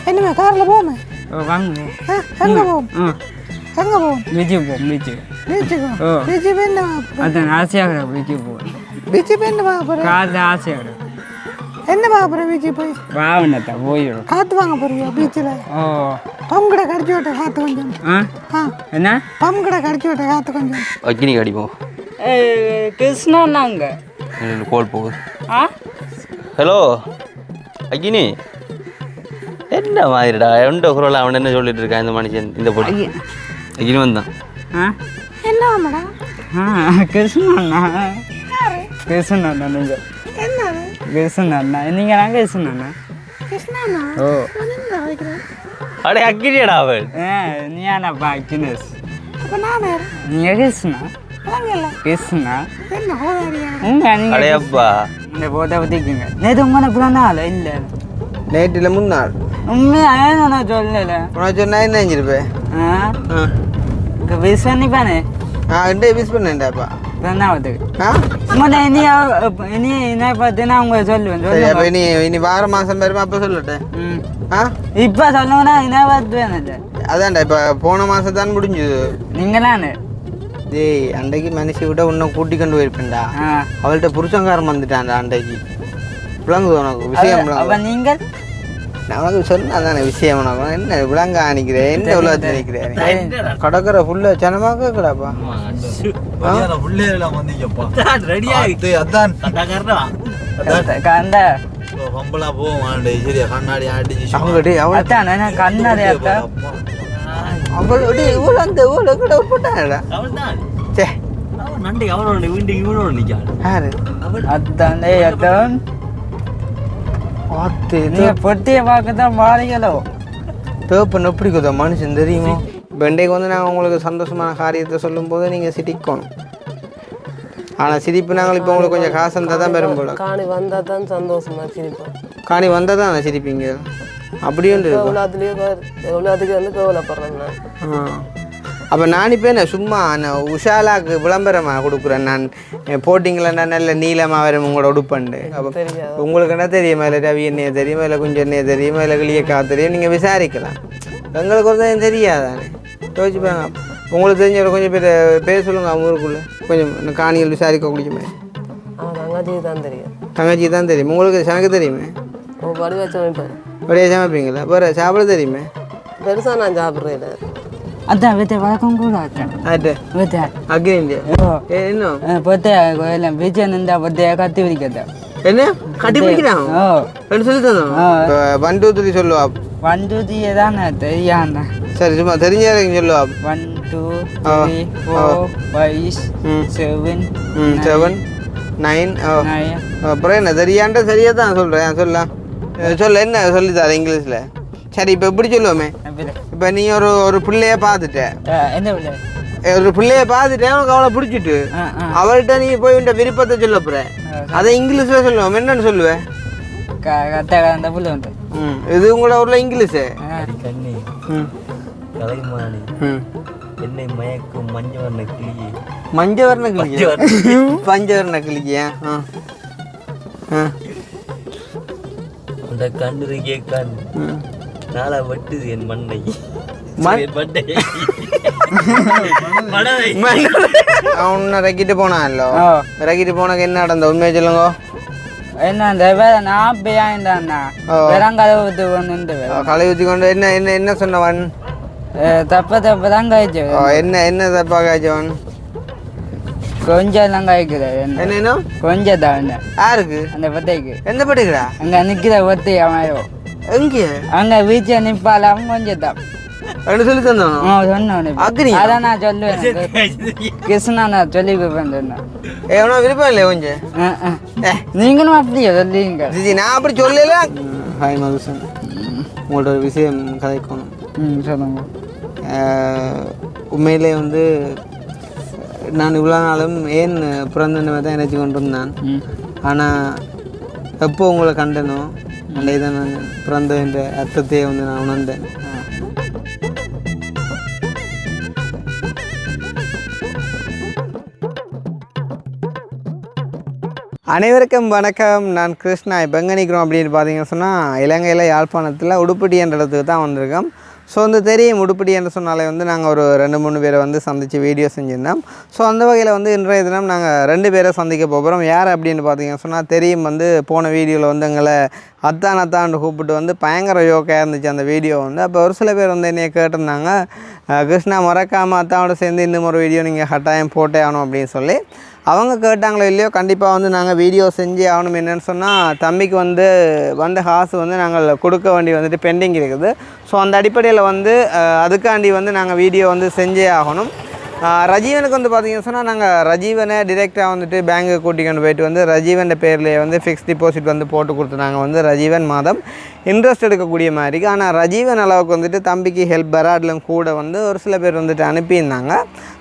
என்னமே காரில் போமே வாங்க எங்கே போவோம் எங்கே போவோம் பீச்சுக்கு போவோம் பீச்சுக்கு பீச்சு போய் என்ன அதான் ஆசையாக பீச்சுக்கு போவோம் பீச்சு போய் என்ன பார்க்க போகிறேன் காலைல ஆசையாக என்ன பார்க்க போகிறேன் பீச்சு போய் வாங்கினத்தா போயிடும் காற்று வாங்க போறியா பீச்சில் ஓ பம் கடை கடிச்சு விட்ட காற்று கொஞ்சம் என்ன பம் கடை கடிச்சு விட்ட காற்று கொஞ்சம் அக்னி அடிப்போம் கிருஷ்ணாங்க கோல் போகுது ஹலோ அக்னி என்ன மாதிரிடா எந்த குரல் அவன் என்ன சொல்லிட்டு இருக்கான் இந்த மனுஷன் இந்த பொண்ணு அக்னி வந்தான் என்ன மேடம் கிருஷ்ணண்ணா கிருஷ்ணண்ணா நீங்கள் என்ன கிருஷ்ணண்ணா நீங்கள் நாங்கள் கிருஷ்ணண்ணா கிருஷ்ணா ஓ அடே அக்னியடா அவன் நீ என்னப்பா கினஸ் அப்போ நான் நீங்கள் கிருஷ்ணா வாங்கல கிருஷ்ணா என்ன ஹோதாரியா அடே அப்பா இந்த போட்டோ பற்றிக்குங்க நேற்று உங்களை பிறந்தாள் இல்லை நேற்றில் முன்னாள் உண்மையாக நான் சொல்லலை உனக்கு சொன்னா என்ன செஞ்சிருப்பேன் விஷ் பண்ணிப்பானே இண்டே மிஸ் பண்ணேன்டாப்பா பிறந்தாவதுக்கு ஆ உங்கள்கிட்ட இனி என்ன பார்த்தீங்கன்னா அவங்க சொல்லுவேன் சரி அப்போ சொல்லுவேன் இனி வார மாதம் வருமா அப்போ சொல்லட்டேன் ஆ இப்போ சொல்லுங்கன்னா என்ன பார்த்து வேணும் அதான்டா இப்போ போன மாதம் தான் முடிஞ்சுது நீங்களானு டேய் அன்றைக்கு மனுஷி விட உன்னை கூட்டி கொண்டு போயிருப்பேன்டா அவள்கிட்ட புருஷங்காரம் வந்துட்டான்டா அன்றைக்கு விளங்குது உனக்கு விஷயம் அப்போ விளங்குது நீங்கள் நான் உனக்கு சொன்னா தானே விஷயம் உனக்கு என்ன விளங்க நினைக்கிறேன் என்ன உலகத்தை நினைக்கிறேன் கடற்கரை ஃபுல்லா ஜனமாக கூடாப்பா கண்ட பொட்டியை பார்க்கத்தான் மாறிகளோ தேப்பன் எப்படி குதா மனுஷன் தெரியுமோ இப்போ இன்றைக்கு வந்து நாங்கள் உங்களுக்கு சந்தோஷமான காரியத்தை சொல்லும்போது நீங்கள் சிரிக்கணும் ஆனால் சிரிப்பு நாங்கள் இப்போ உங்களுக்கு கொஞ்சம் காசு இருந்தால் தான் பெரும் போல காணி வந்தால் தான் சந்தோஷமா சிரிப்போம் காணி வந்தால் தான் சிரிப்பீங்க அப்படியும் எவ்வளோத்துக்கு வந்து கவலைப்படுறேன் நான் அப்போ நான் இப்போ என்ன சும்மா நான் உஷாலாக்கு விளம்பரமாக கொடுக்குறேன் நான் போட்டிங்கில் நான் நல்ல நீளமாக வரும் உங்களோட உடுப்பண்டு அப்போ உங்களுக்கு என்ன தெரியுமா இல்லை ரவி எண்ணெயை தெரியுமா இல்லை கொஞ்சம் எண்ணெயை தெரியுமா இல்லை கிளியக்கா தெரியும் நீங்கள் விசாரிக்கலாம் எங்களுக்கு ஒரு தான் தெரியாதானே யோசிப்பாங்க உங்களுக்கு தெரிஞ்சவரை கொஞ்சம் பேர் சொல்லுங்க அவங்க ஊருக்குள்ளே கொஞ்சம் காணிகள் விசாரிக்க முடியுமே தங்கச்சி தான் தெரியும் தங்கச்சி தான் தெரியும் உங்களுக்கு சமைக்க தெரியுமே வடிவா சமைப்பேன் வடிவா சமைப்பீங்களா வேறு சாப்பிட தெரியுமே பெருசாக நான் சாப்பிட்றேன் அதான் வித்த வழக்கம் கூட ஆட்டு வித்த அக்னி என்ன பொத்தையா பீச்சை நின்றா பொத்தையா கத்தி பிடிக்கத்த என்ன கட்டி பிடிக்கிறான் சொல்லி தந்தோம் 1 2 3 சொல்லுவா 1 2 3 தானே தெரியாண்ணா சரி சும்மா தெரிஞ்சாலும் சொல்லுவா 1 2 3 4 5 7 7 9 அப்புறம் என்ன தெரியாண்டா சரியா தான் சொல்கிறேன் சொல்லலாம் சொல்ல என்ன சொல்லித்தார இங்கிலீஷில் சரி இப்போ எப்படி சொல்லுவோமே இப்போ நீ ஒரு பிள்ளைய பார்த்துட்ட என்ன பிள்ளை ஒரு பிள்ளைய பார்த்துட்டேன் உனக்கு அவளை பிடிச்சிட்டு அவள்கிட்ட நீ போய் உண்ட விருப்பத்தை சொல்ல போற அதை இங்கிலீஷில் சொல்லுவோம் என்னன்னு சொல்லுவேன் அந்த பிள்ளை வந்து இது உங்களோட ஊரில் இங்கிலீஷு என்னை மயக்கும் மஞ்சவர்ண கிளியே மஞ்சவர்ண கிளியே பஞ்சவர்ண கிளியே அந்த கண்ணுருகே கண் நாளா வெட்டுது என் மண்ணை அவன் ரக்கிட்டு போனான்லோ ரக்கிட்டு போனக்கு என்ன நடந்த உண்மையை சொல்லுங்க என்ன அந்த நான் பேயாண்டாண்ணா வெறும் கதை ஊற்றி கொண்டு களை ஊற்றி கொண்டு என்ன என்ன என்ன சொன்னவன் தப்ப தான் காய்ச்ச என்ன தப்பா காய்ச்சவன் கொஞ்சம் எல்லாம் காய்க்குது என்ன கொஞ்சம் தான் யாருக்கு அந்த பட்டைக்கு எந்த பட்டிக்கிறா அங்க நிக்கிற ஒத்தி அவன் எங்க அங்க வீச்சை நிப்பாலாம் கொஞ்சம் தான் சொல்லி தந்தோம் சொன்னேன் அதான் நான் சொல்லுவேன் கிருஷ்ணா நான் சொல்லி கொடுப்பேன் எவனோ விருப்பம் இல்லையா கொஞ்சம் நீங்களும் அப்படியே சொல்லிங்க நான் அப்படி சொல்லல ஹாய் மதுசன் உங்களோட ஒரு விஷயம் கதைக்கணும் சொல்லுங்க உண்மையிலே வந்து நான் இவ்வளோ நாளும் ஏன் பிறந்தனவை தான் நினைச்சு கொண்டு இருந்தான் ஆனால் எப்போ உங்களை கண்டனோ அந்த இதை நான் பிறந்த என்ற அர்த்தத்தையே வந்து நான் உணர்ந்தேன் அனைவருக்கும் வணக்கம். நான் கிருஷ்ணா. இப்போ எங்கே நிற்கிறோம் அப்படின்னு பார்த்தீங்கன்னு சொன்னால் இலங்கையில் யாழ்ப்பாணத்தில் உடுப்பட்டி என்ற இடத்துக்கு தான் வந்திருக்கோம். ஸோ வந்து தெரியும் உடுப்பட்டி என்று சொன்னாலே வந்து நாங்கள் ஒரு 2-3 பேரை வந்து சந்தித்து வீடியோ செஞ்சுருந்தோம். ஸோ அந்த வகையில் வந்து இன்றைய தினம் நாங்கள் 2 பேரை சந்திக்க போகிறோம். யார் அப்படின்னு பார்த்தீங்கன்னு சொன்னால் தெரியும் வந்து போன வீடியோவில் வந்து எங்களை அத்தான்னு கூப்பிட்டு வந்து பயங்கர யோக்காக இருந்துச்சு அந்த வீடியோ வந்து. அப்போ ஒரு சில பேர் வந்து என்னைய கேட்டிருந்தாங்க, கிருஷ்ணா மறக்காமல் அத்தாவோட சேர்ந்து இன்னும் ஒரு வீடியோ நீங்கள் கட்டாயம் போட்டே ஆகணும் அப்படின்னு சொல்லி. அவங்க கேட்டாங்களோ இல்லையோ கண்டிப்பாக வந்து நாங்கள் வீடியோ செஞ்சே ஆகணும். என்னென்னு சொன்னால் தம்பிக்கு வந்த காசு வந்து நாங்கள் கொடுக்க வேண்டி வந்துட்டு பெண்டிங் இருக்குது. ஸோ அந்த அடிப்படையில் வந்து அதுக்காண்டி வந்து நாங்கள் வீடியோ வந்து செஞ்சே ஆகணும். ரஜீவனுக்கு வந்து பார்த்திங்கன்னு சொன்னால் நாங்கள் ரஜீவனை டிரெக்டாக வந்துட்டு பேங்க்கு கூட்டிக்கொண்டு போயிட்டு வந்து ரஜீவன் பேர்லேயே வந்து ஃபிக்ஸ் டிபாசிட் வந்து போட்டு கொடுத்து நாங்கள் வந்து ரஜீவன் மாதம் இன்ட்ரெஸ்ட் எடுக்கக்கூடிய மாதிரி. ஆனால் ரஜீவன் அளவுக்கு வந்துட்டு தம்பிக்கு ஹெல்ப் பராட்லும் கூட வந்து ஒரு சில பேர் வந்துட்டு அனுப்பியிருந்தாங்க.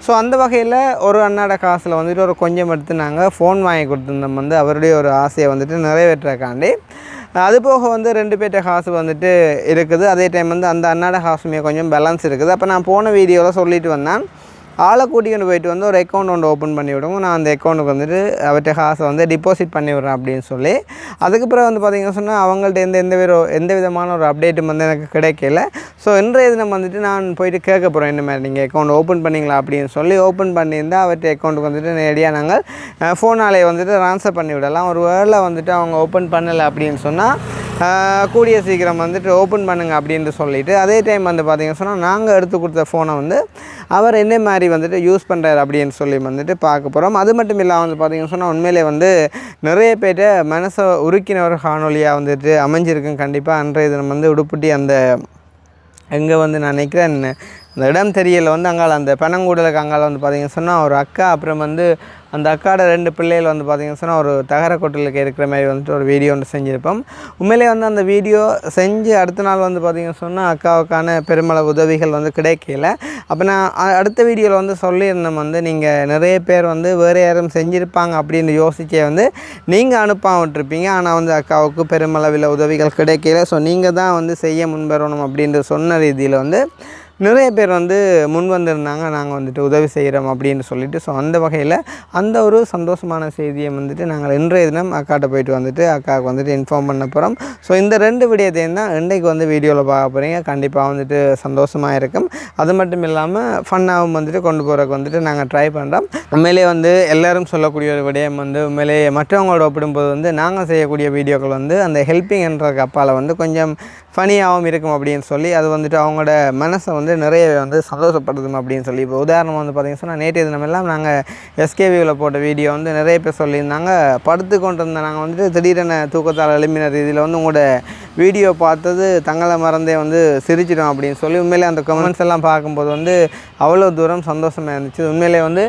ஸோ அந்த வகையில் ஒரு அண்ணாட காசில் வந்துட்டு ஒரு கொஞ்சம் எடுத்து நாங்கள் ஃபோன் வாங்கி கொடுத்துருந்தோம் வந்து அவருடைய ஒரு ஆசையை வந்துட்டு நிறைவேற்றுறக்காண்டி. அதுபோக வந்து 2 பேர்ட்ட காசு வந்துட்டு இருக்குது. அதே டைம் வந்து அந்த அண்ணாட காசுமே கொஞ்சம் பேலன்ஸ் இருக்குது. அப்போ நான் போன வீடியோவில் சொல்லிட்டு வந்தேன், ஆளை கூட்டிகிட்டு போயிட்டு வந்து ஒரு அக்கௌண்ட் ஒன்று ஓப்பன் பண்ணி விடுவோம், நான் அந்த அக்கௌண்ட்டுக்கு வந்துட்டு அவர்கிட்ட காசை வந்து டிபாசிட் பண்ணி விட்றேன் அப்படின்னு சொல்லி. அதுக்கு பிறகு வந்து பார்த்திங்கன்னா சொன்னால் அவங்கள்ட்ட எந்த விதமான ஒரு அப்டேட்டும் வந்து எனக்கு கிடைக்கல. ஸோ இன்றைய தினம் வந்துட்டு நான் போயிட்டு கேட்க போகிறேன், இந்த மாதிரி நீங்கள் அக்கௌண்ட் ஓப்பன் பண்ணிங்களா அப்படின்னு சொல்லி. ஓப்பன் பண்ணியிருந்தால் அவர்கிட்ட அக்கௌண்ட்டுக்கு வந்துட்டு நேரடியாக நாங்கள் ஃபோனாலே வந்துட்டு ட்ரான்ஸ்ஃபர் பண்ணி விடலாம். ஒரு வேளை வந்துட்டு அவங்க ஓப்பன் பண்ணலை அப்படின்னு சொன்னால் கூடிய சீக்கிரம் வந்துட்டு ஓப்பன் பண்ணுங்கள் அப்படின்ட்டு சொல்லிவிட்டு, அதே டைம் வந்து பார்த்திங்கன்னா சொன்னால் நாங்கள் எடுத்து கொடுத்த ஃபோனை வந்து அவர் என்ன மாதிரி வந்துட்டு யூஸ் பண்ணுறாரு அப்படின்னு சொல்லி வந்துட்டு பார்க்க போகிறோம். அது மட்டும் இல்லாமல் வந்து பார்த்திங்கன்னா சொன்னால் உண்மையிலே வந்து நிறைய பேர்ட்ட மனசை உருக்கின ஒரு காணொலியாக வந்துட்டு அமைஞ்சிருக்கும். கண்டிப்பாக அன்றைய தினம் வந்து உடுப்பட்டி அந்த எங்கே வந்து நான் நினைக்கிறேன் அந்த இடம் தெரியல வந்து அங்கால அந்த பனங்கூடலுக்கு அங்கால வந்து பார்த்திங்கன்னா சொன்னால் ஒரு அக்கா, அப்புறம் வந்து அந்த அக்காவோட 2 பிள்ளைகள் வந்து பார்த்திங்கன்னா சொன்னால் ஒரு தகர கொட்டலுக்கு இருக்கிற மாதிரி வந்துட்டு ஒரு வீடியோ ஒன்று செஞ்சுருப்போம். உண்மையிலே வந்து அந்த வீடியோ செஞ்சு அடுத்த நாள் வந்து பார்த்திங்கன்னா சொன்னால் அக்காவுக்கான பெருமளவு உதவிகள் வந்து கிடைக்கல. அப்போ நான் அடுத்த வீடியோவில் வந்து சொல்லியிருந்தேன் வந்து நீங்கள் நிறைய பேர் வந்து வேறு யாரும் செஞ்சுருப்பாங்க அப்படின்னு யோசிச்சே வந்து நீங்கள் அனுப்பாம விட்டுருப்பீங்க. ஆனால் வந்து அக்காவுக்கு பெருமளவில் உதவிகள் கிடைக்கல. ஸோ நீங்கள் தான் வந்து செய்ய முன்வரணும் அப்படின்ற சொன்ன ரீதியில் வந்து நிறைய பேர் வந்து முன் வந்திருந்தாங்க, நாங்கள் வந்துட்டு உதவி செய்கிறோம் அப்படின்னு சொல்லிட்டு. ஸோ அந்த வகையில் அந்த ஒரு சந்தோஷமான செய்தியை வந்துட்டு நாங்கள் இன்றைய தினம் அக்காட்ட போயிட்டு வந்துட்டு அக்காவுக்கு வந்துட்டு இன்ஃபார்ம் பண்ண போகிறோம். ஸோ இந்த 2 விடயத்தையும் தான் இன்றைக்கு வந்து வீடியோவில் பார்க்க போகிறீங்க. கண்டிப்பாக வந்துட்டு சந்தோஷமாக இருக்கும். அது மட்டும் இல்லாமல் ஃபன்னாகவும் வந்துட்டு கொண்டு போகிறதுக்கு வந்துட்டு நாங்கள் ட்ரை பண்ணுறோம். உண்மையிலே வந்து எல்லோரும் சொல்லக்கூடிய ஒரு விடயம் வந்து உண்மையிலே மற்றவங்களோட ஒப்பிடும்போது வந்து நாங்கள் செய்யக்கூடிய வீடியோக்கள் வந்து அந்த ஹெல்ப்பிங் என்ற அப்பால் வந்து கொஞ்சம் ஃபனியாகவும் இருக்கும் அப்படின்னு சொல்லி அது வந்துட்டு அவங்களோட மனசை வந்து நிறைய வந்து சந்தோஷப்படுத்தும் அப்படின்னு சொல்லி. இப்போ உதாரணம் வந்து பார்த்திங்கன்னா சொன்னால் நேற்றைய தினமெல்லாம் நாங்கள் எஸ்கேவியில் போட்ட வீடியோ வந்து நிறைய பேர் சொல்லியிருந்தாங்க, படுத்து கொண்டு இருந்தேன் நாங்கள் வந்துட்டு திடீரென தூக்கத்தால் எழுப்பின ரீதியில் வந்து உங்களோட வீடியோ பார்த்தது தங்களை மறந்தே வந்து சிரிச்சிடும் அப்படின்னு சொல்லி. உண்மையிலே அந்த கமெண்ட்ஸ் எல்லாம் பார்க்கும்போது வந்து அவ்வளோ தூரம் சந்தோஷமாக இருந்துச்சு. உண்மையிலே வந்து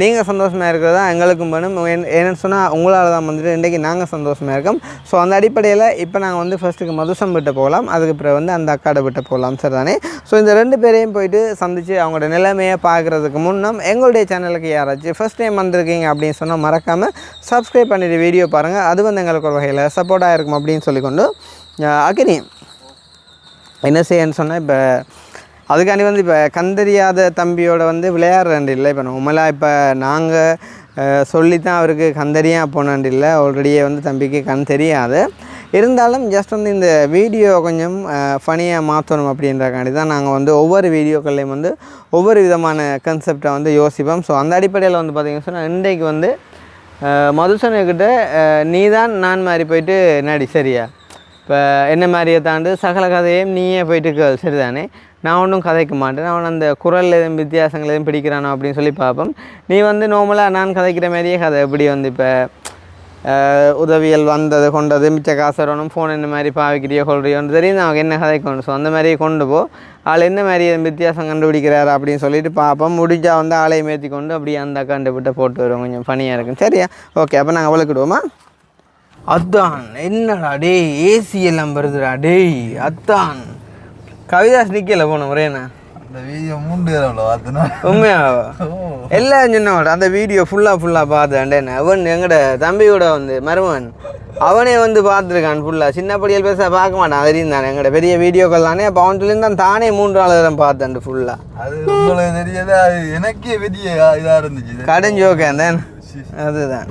நீங்கள் சந்தோஷமாக இருக்கிறது தான் எங்களுக்கும் வேணும். என்னென்னு சொன்னால் உங்களால் தான் வந்துட்டு இன்றைக்கி நாங்கள் சந்தோஷமாக இருக்கோம். ஸோ அந்த அடிப்படையில் இப்போ நாங்கள் வந்து ஃபஸ்ட்டுக்கு மதுசம் விட்டு போகலாம், அதுக்கு பிறகு வந்து அந்த அக்காடை விட்டு போகலாம், சரி தானே? ஸோ இந்த 2 பேரையும் போயிட்டு சந்தித்து அவங்களோட நிலைமையை பார்க்குறதுக்கு முன்னம் எங்களுடைய சேனலுக்கு யாராச்சும் ஃபஸ்ட் டைம் வந்திருக்கீங்க அப்படின்னு சொன்னால் மறக்காமல் சப்ஸ்கிரைப் பண்ணிவிட்டு வீடியோ பாருங்கள். அது வந்து எங்களுக்கு ஒரு வகையில் சப்போர்ட்டாக இருக்கும் அப்படின்னு சொல்லிக்கொண்டு அக்கினி என்ன செய்யன்னு சொன்னால் இப்போ அதுக்காண்டி வந்து இப்போ கண்டறியாத தம்பியோட வந்து விளையாடுறேன் இல்லை. இப்போ நம்மளாக இப்போ நாங்கள் சொல்லித்தான் அவருக்கு கண்டறியாக போனாண்டு இல்லை, ஆல்ரெடியே வந்து தம்பிக்கு கண் தெரியாது. இருந்தாலும் ஜஸ்ட் வந்து இந்த வீடியோ கொஞ்சம் ஃபனியாக மாற்றணும் அப்படின்றக்காண்டி தான் நாங்கள் வந்து ஒவ்வொரு வீடியோக்கள்லையும் வந்து ஒவ்வொரு விதமான கன்செப்டை வந்து யோசிப்போம். ஸோ அந்த அடிப்படையில் வந்து பார்த்திங்கன்னா சொன்னால் இன்றைக்கு வந்து மதுசனுக்கிட்ட நீ தான் நான் மாதிரி போயிட்டு நடி, சரியா? இப்போ என்ன மாதிரியை தாண்டு சகல கதையும் நீயே போயிட்டு கேள், சரிதானே? நான் ஒன்றும் கதைக்க மாட்டேன். அவன் அந்த குரல் எதுவும் வித்தியாசங்கள் எதுவும் பிடிக்கிறானோ அப்படின்னு சொல்லி பார்ப்போம். நீ வந்து நார்மலாக நான் கதைக்கிற மாதிரியே கதை எப்படி வந்து இப்போ உதவியல் வந்தது கொண்டது மிச்ச காசு வரணும், ஃபோன் என்ன மாதிரி பாவிக்கிறியோ கொள்றியோன்னு தெரியும் நமக்கு என்ன கதைக்கணும். ஸோ அந்த மாதிரியே கொண்டு போ, ஆள் என்ன மாதிரி வித்தியாசம் கண்டுபிடிக்கிறாரு அப்படின்னு சொல்லிட்டு பார்ப்போம். முடிஞ்சா வந்து ஆளையை மேற்றி கொண்டு அப்படியே அந்த கண்டுபிட்ட போட்டு வருவோம், கொஞ்சம் ஃபனியாக இருக்கும், சரியா? ஓகே, அப்போ நாங்கள் அவளுக்கிடுவோமா? அத்தான் என்னடா டேய், ஏசி எல்லாம் வருதுடா டேய். அத்தான் கவிதாஸ் நிற்கல போன முறையண்ணா அந்த வீடியோ 3 நேரம் பார்த்தனா உண்மையாவா? எல்லாம் சொன்னோட அந்த வீடியோ ஃபுல்லாக பார்த்தேன். அவன் எங்கட தம்பியோட வந்து மருமன் அவனே வந்து பார்த்துருக்கான் ஃபுல்லாக. சின்ன படியல் பேச பார்க்க மாட்டான், அதுலேயும் தானே எங்கட பெரிய வீடியோக்கள் தானே. அப்போ அவன்லேருந்து தான் தானே 3-4 தரம் பார்த்தேன் ஃபுல்லாக. அது உங்களுக்கு தெரியாது, அது எனக்கே பெரிய இதாக இருந்துச்சு. கடைஞ்சோக்கேன் தான் அதுதான்.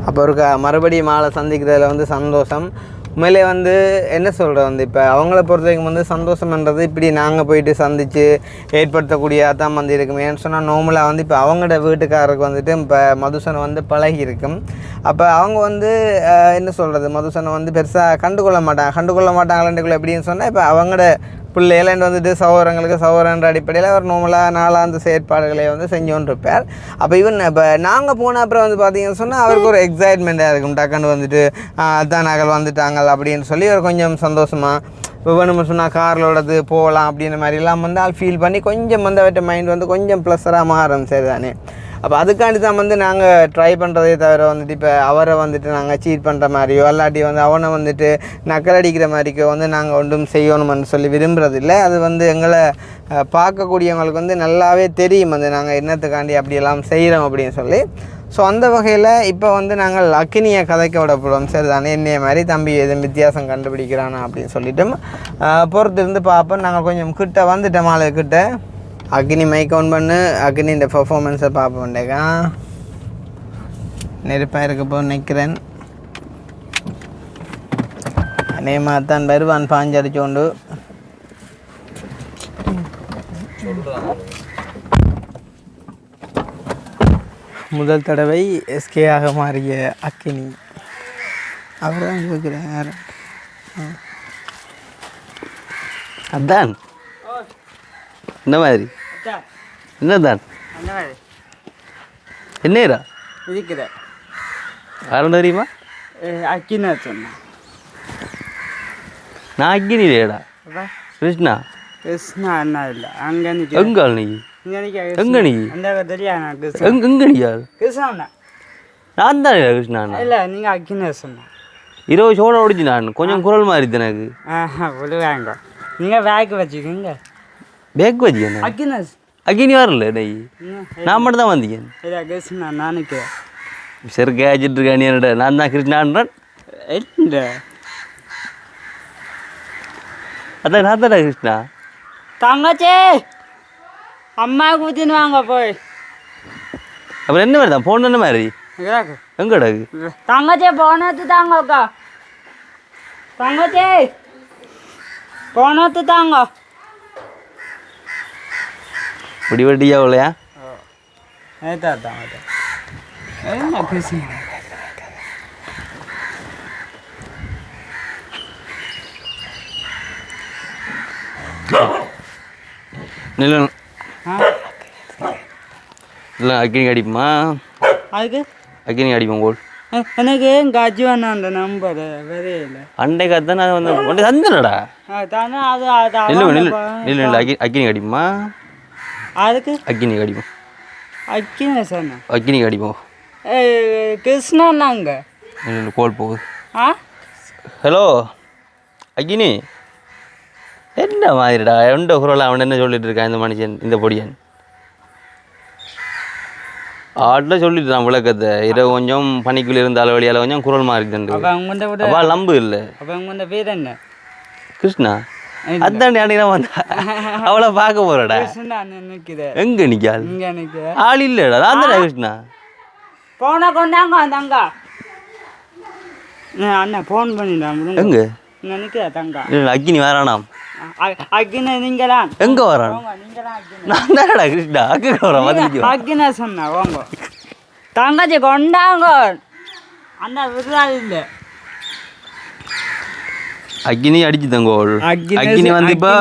அப்போ ஒரு மறுபடியும் ஆளை சந்திக்கிறதுல வந்து சந்தோஷம். உண்மையிலே வந்து என்ன சொல்கிறது வந்து இப்போ அவங்கள பொறுத்த வரைக்கும் வந்து சந்தோஷம்ன்றது இப்படி நாங்கள் போயிட்டு சந்தித்து ஏற்படுத்தக்கூடிய தான் வந்து இருக்கும். ஏன்னு சொன்னால் நார்மலாக வந்து இப்போ அவங்களோட வீட்டுக்காரருக்கு வந்துட்டு இப்போ மதுசனை வந்து பழகி இருக்கும். அப்போ அவங்க வந்து என்ன சொல்கிறது மதுசனை வந்து பெருசாக கண்டுகொள்ள மாட்டாங்களேண்டுக்குள்ள எப்படின்னு சொன்னால் இப்போ அவங்களோட பிள்ளைகளாண்டு வந்துட்டு சகோதரங்களுக்கு சகோதரன்ற அடிப்படையில் அவர் நார்மலாக நாளாந்து செயற்பாடுகளை வந்து செஞ்சு கொண்டு இருப்பார். அப்போ ஈவன் இப்போ நாங்கள் போன அப்புறம் வந்து பார்த்தீங்கன்னு சொன்னால் அவருக்கு ஒரு எக்ஸைட்மெண்ட்டாக இருக்கும். டக்குன்னு வந்துட்டு அதான் நகல் வந்துட்டாங்க அப்படின்னு சொல்லி அவர் கொஞ்சம் சந்தோஷமாக இப்போ வேணும்னு சொன்னால் காரிலோடது போகலாம் அப்படின்ற மாதிரிலாம் வந்து ஆள் ஃபீல் பண்ணி கொஞ்சம் வந்து அவர்கிட்ட மைண்ட் வந்து கொஞ்சம் ப்ளஸராக மாறும். சரி தானே? அப்போ அதுக்காண்டி தான் வந்து நாங்கள் ட்ரை பண்ணுறதே தவிர வந்துட்டு இப்போ அவரை வந்துட்டு நாங்கள் சீட் பண்ணுற மாதிரியோ இல்லாட்டி வந்து அவனை வந்துட்டு நக்கல் அடிக்கிற மாதிரிக்கோ வந்து நாங்கள் ஒன்றும் செய்யணும்னு சொல்லி விரும்புகிறதில்ல. அது வந்து எங்களை பார்க்கக்கூடியவங்களுக்கு வந்து நல்லாவே தெரியும் வந்து நாங்கள் என்னத்துக்காண்டி அப்படியெல்லாம் செய்கிறோம் அப்படின்னு சொல்லி. ஸோ அந்த வகையில் இப்போ வந்து நாங்கள் அக்கினியை கதைக்க விடப்படுவோம். சரி தானே? என்னைய மாதிரி தம்பி எதுவும் வித்தியாசம் கண்டுபிடிக்கிறானா அப்படின்னு சொல்லிட்டு பொறுத்து இருந்து பார்ப்போம். நாங்கள் கொஞ்சம் கிட்ட வந்துட்டோம் ஆளுக்கிட்ட. அக்னி மைக் ஆன் பண்ணு, அக்னி இந்த பெர்ஃபார்மன்ஸை பார்ப்போண்டேக்கா. நெருப்பாக இருக்கப்போ நிற்கிறேன். அநேகமாக தான் வருவான் பாஞ்சடிச்சோண்டு. முதல் தடவை எஸ்கேயாக மாறிய அக்கினி அவர் தான் இருக்கிறார். அதான் இந்த மாதிரி என்னதான் என்னரா இருக்கிற யாரும் தெரியுமா? அக்கினா சொன்னேன் நான் அக்கினி இல்லையடா கிருஷ்ணா. கிருஷ்ணா அண்ணா இல்லை அங்கே எங்க நீ எங்க நீ எங்க நீ யார்? கிருஷ்ணா நான் தான் கிருஷ்ணா. இல்லை நீங்கள் அக்கினா சொன்னேன். 20 சோட ஓடிச்சு. நான் கொஞ்சம் குரல் மாதிரி எனக்கு விழுவாங்க. நீங்கள் பேக் வச்சுக்கோங்க. பேக் வச்சுக்கேன். அக்கினஸ் அக்கினி வரல டெய் நான் மட்டும் தான் வந்தீங்க. இல்லை கிருஷ்ணா நானுக்கு சரி கேச்சிட்டு இருக்கேன் என்னடா. நான் தான் கிருஷ்ணான்றேன். இல்லை அதான் நான் தானே கிருஷ்ணா. தங்கச்சி அம்மா கூத்தின்னு வாங்க போய். அப்புறம் என்ன மாதிரி தான் போன என்ன மாதிரி எங்கடா தங்கச்சி போனது தாங்கக்கா. தங்கச்சி போனது தாங்க. இப்படி வட்டியா இல்லையா? என்ன கிருஷ்ணா இல்லை அக்கினி அடிப்புமா? அதுக்கு அக்கினி அடிப்போம் கோல். எனக்கு கஜி வேணா அந்த நம்பர் வரையில அண்டைக்கு அதான் அது வந்து ஒன்று தந்துடா. தானே அது இல்லை இல்லை இல்லை அக்கினி அடிப்புமா? அதுக்கு அக்கினி அடிப்போம். அக்கினே சொன்ன அக்கினி அடிப்போம். கிருஷ்ணாங்க இல்லை கோல் போகுது. ஹலோ அக்கினி என்ன மாதிரிடா எந்த குரல் அவன் என்ன சொல்லிட்டு இருக்கான் இந்த மனுஷன் இந்த பொடியன் ஆட்டில் சொல்லிட்டு நான் விளக்கத்தை இரவு கொஞ்சம் பனிக்குள்ள இருந்த அளவழியால் கொஞ்சம் குரல் மாறிட்டு அப்பா நம்பு இல்லை. பேர் என்ன? கிருஷ்ணா. அதான் அன்னைக்கு வந்தா அவளை பார்க்க போறடா. எங்க நிக்காள் ஆள் இல்லடா. நான் தானே கிருஷ்ணா. போன கொண்டாங்க தங்க அண்ணா ஃபோன் பண்ணிடலாம். எங்க நினைக்கிறா தங்க அக்கினி வரானாம். அக்கின நீங்களாம் எங்க வரான்? நான் தானடா கிருஷ்ணா. அக்கா வரேன் அக்கின சொன்னா வாங்க தங்கச்சி கொண்டாங்க. அண்ணா விடுறாது இல்லை. அக்கினி அடிச்சு தங்கோள். அக்கினி வந்து இப்போ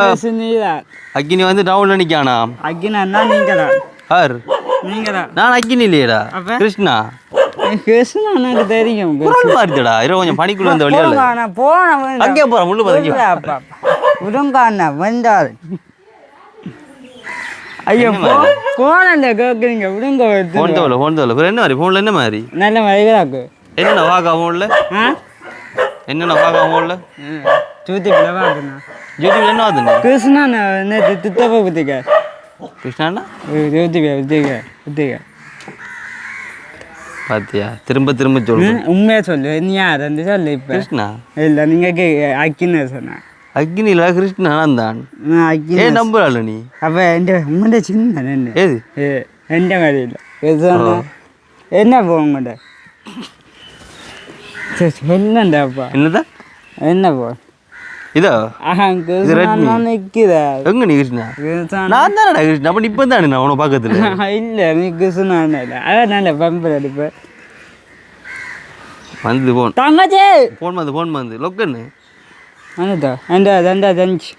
அக்கினி வந்து டவுன்ல நிக்கானா. அக்கினா நீங்களா? யார்? நீங்களா? நான் அக்கினி இல்லையடா கிருஷ்ணா. கிருஷ்ணா எனக்கு தெரியும். மாறிட்டடா இரவு கொஞ்சம் பனிக்குள்ள வந்த வழியால போன அங்கே போறேன் முள்ளு பதக்கி விடுங்க அண்ணா வந்தார். ஐயோ போன கேட்குறீங்க விடுங்க. ஃபோன் தோல என்ன மாதிரி ஃபோனில் என்ன மாதிரி நல்ல மாதிரி என்னென்ன வாக்கா ஃபோனில் என்னென்ன வாக்கா ஃபோனில் ஜோதிப்பில் வாக்குண்ணா. ஜோதிப்பில் என்ன வாக்குண்ணா? கிருஷ்ணா நேற்று துத்தப்பா குத்திக்க. கிருஷ்ணாண்ணா ஜோதிப்பிக்க பாத்தியா திரும்ப திரும்ப சொல்லு. உண்மையாக சொல்லு. நீ யார் வந்து சொல்லு. இப்போ கிருஷ்ணா இல்லை நீங்கள் அக்கின்னு சொன்னேன். அக்கினில கிருஷ்ணா தான் அக்கினே நம்புறாள் நீ. அப்போ உங்கள்கிட்ட சின்ன என்ன ஏது எந்த மாதிரி இல்லை என்ன போ உங்கள்கிட்ட என்னண்டாப்பா என்னதான் என்ன போ இதோ இது Redmi. நிக்குதா எங்க நீ கிருஷ்ணா நான் தானடா கிருஷ்ணா அப்ப இப்போ தானே நான் உன பக்கத்துல இல்ல நீக்கு சொன்ன அதான் நல்ல பம்பர் அடிப்ப வந்து போன் தங்கச்சி ஃபோன் வந்து லொக்கன்னு அந்தா அந்த தஞ்சி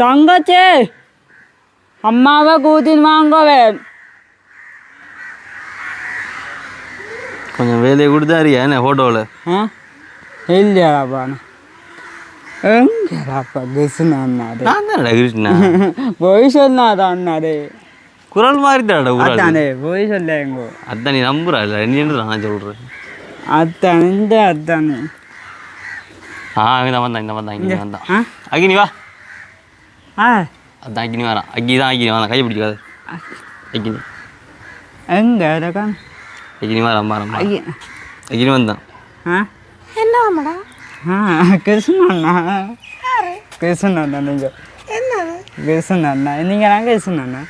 தங்கச்சி அம்மாவை கூட்டின்னு வாங்கவே கொஞ்சம் வேலையை கொடுத்தாரியா என்ன ஃபோட்டோவில் ஆ இல்லையாப்பா எங்கடாப்பா கிருஷ்ணா அண்ணாடே நான் தானடா கிருஷ்ணா போய் சொன்னாதான் அண்ணாடே குரல் மாதிரி தானடா குரல் அத்தானே போய் சொல்ல எங்கோ அதான் நீ நம்புறா இல்லை என்ன நான் சொல்கிறேன் அத்தான் இந்த அத்தானே இந்த வந்தான் இங்கே வந்தான் ஆ அக்கினி வா ஆ அதான் அக்கினி வரான் அக்கினி வரான் கையை பிடிக்காது அக்கினி எங்க இருக்கான் அக்கினி வரான் ஐயா அக்கினி வந்தான் ஆ என்ன மாமாடா ஆ கிருஷ்ணண்ணா கிருஷ்ணண்ணா நீங்கள் என்னது கிருஷ்ணண்ணா நீங்கள் நான் கிருஷ்ணண்ணா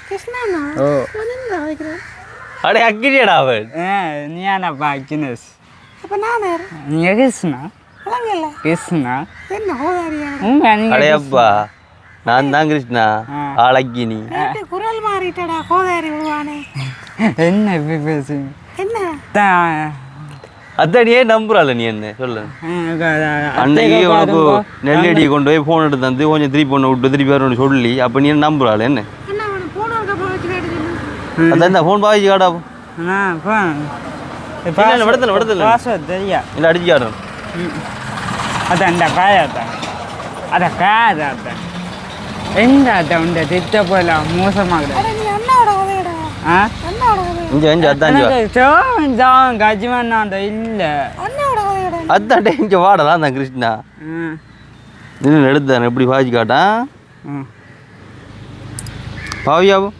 கிருஷ்ணாண்ணா ஓ என்ன வைக்கிறேன் அடே அக்கினியடா அவன் நீ என்னப்பா கினேஷ் அப்போ நான் நீங்கள் கிருஷ்ணா விளங்கல கிருஷ்ணா என்ன ஹோதாரியா உங்க நீங்கள் அடையப்பா நான் தான் கிருஷ்ணா ஆள் அக்கினி குரல் மாறிட்டடா ஹோதாரி விடுவானே என்ன இப்படி பேசுங்க என்ன அதான் நீ ஏன் நம்புறாள் நீ என்ன சொல்லு அன்னைக்கு உனக்கு நெல்லடி கொண்டு போய் ஃபோன் எடுத்து தந்து கொஞ்சம் திருப்பி ஒன்று விட்டு திருப்பி வரணும்னு சொல்லி அப்போ நீ நம்புறாள் என்ன என்ன அவனை போன இருக்க வச்சு கேட்டு அதான் இந்த ஃபோன் பாவிச்சு காடா விடத்தில் பாஸ்வேர்ட் தெரியா இல்லை அடிச்சு காட்டுறேன் அதான் இந்த காயாத்தான் அதான் காயாத்தான் எந்த அதான் உண்ட திட்ட போல மோசமாக நீ அண்ணாவோட கதையடா ஆ அண்ணாவோட கதை இங்கே அதான் கஜ்மன்னாண்ட இல்லை அண்ணாவோட கதையடா அதான் இங்கே வாடலாம் தான் கிருஷ்ணா நின்று எடுத்தானே எப்படி பாவிச்சு காட்டான் பாவியாவும்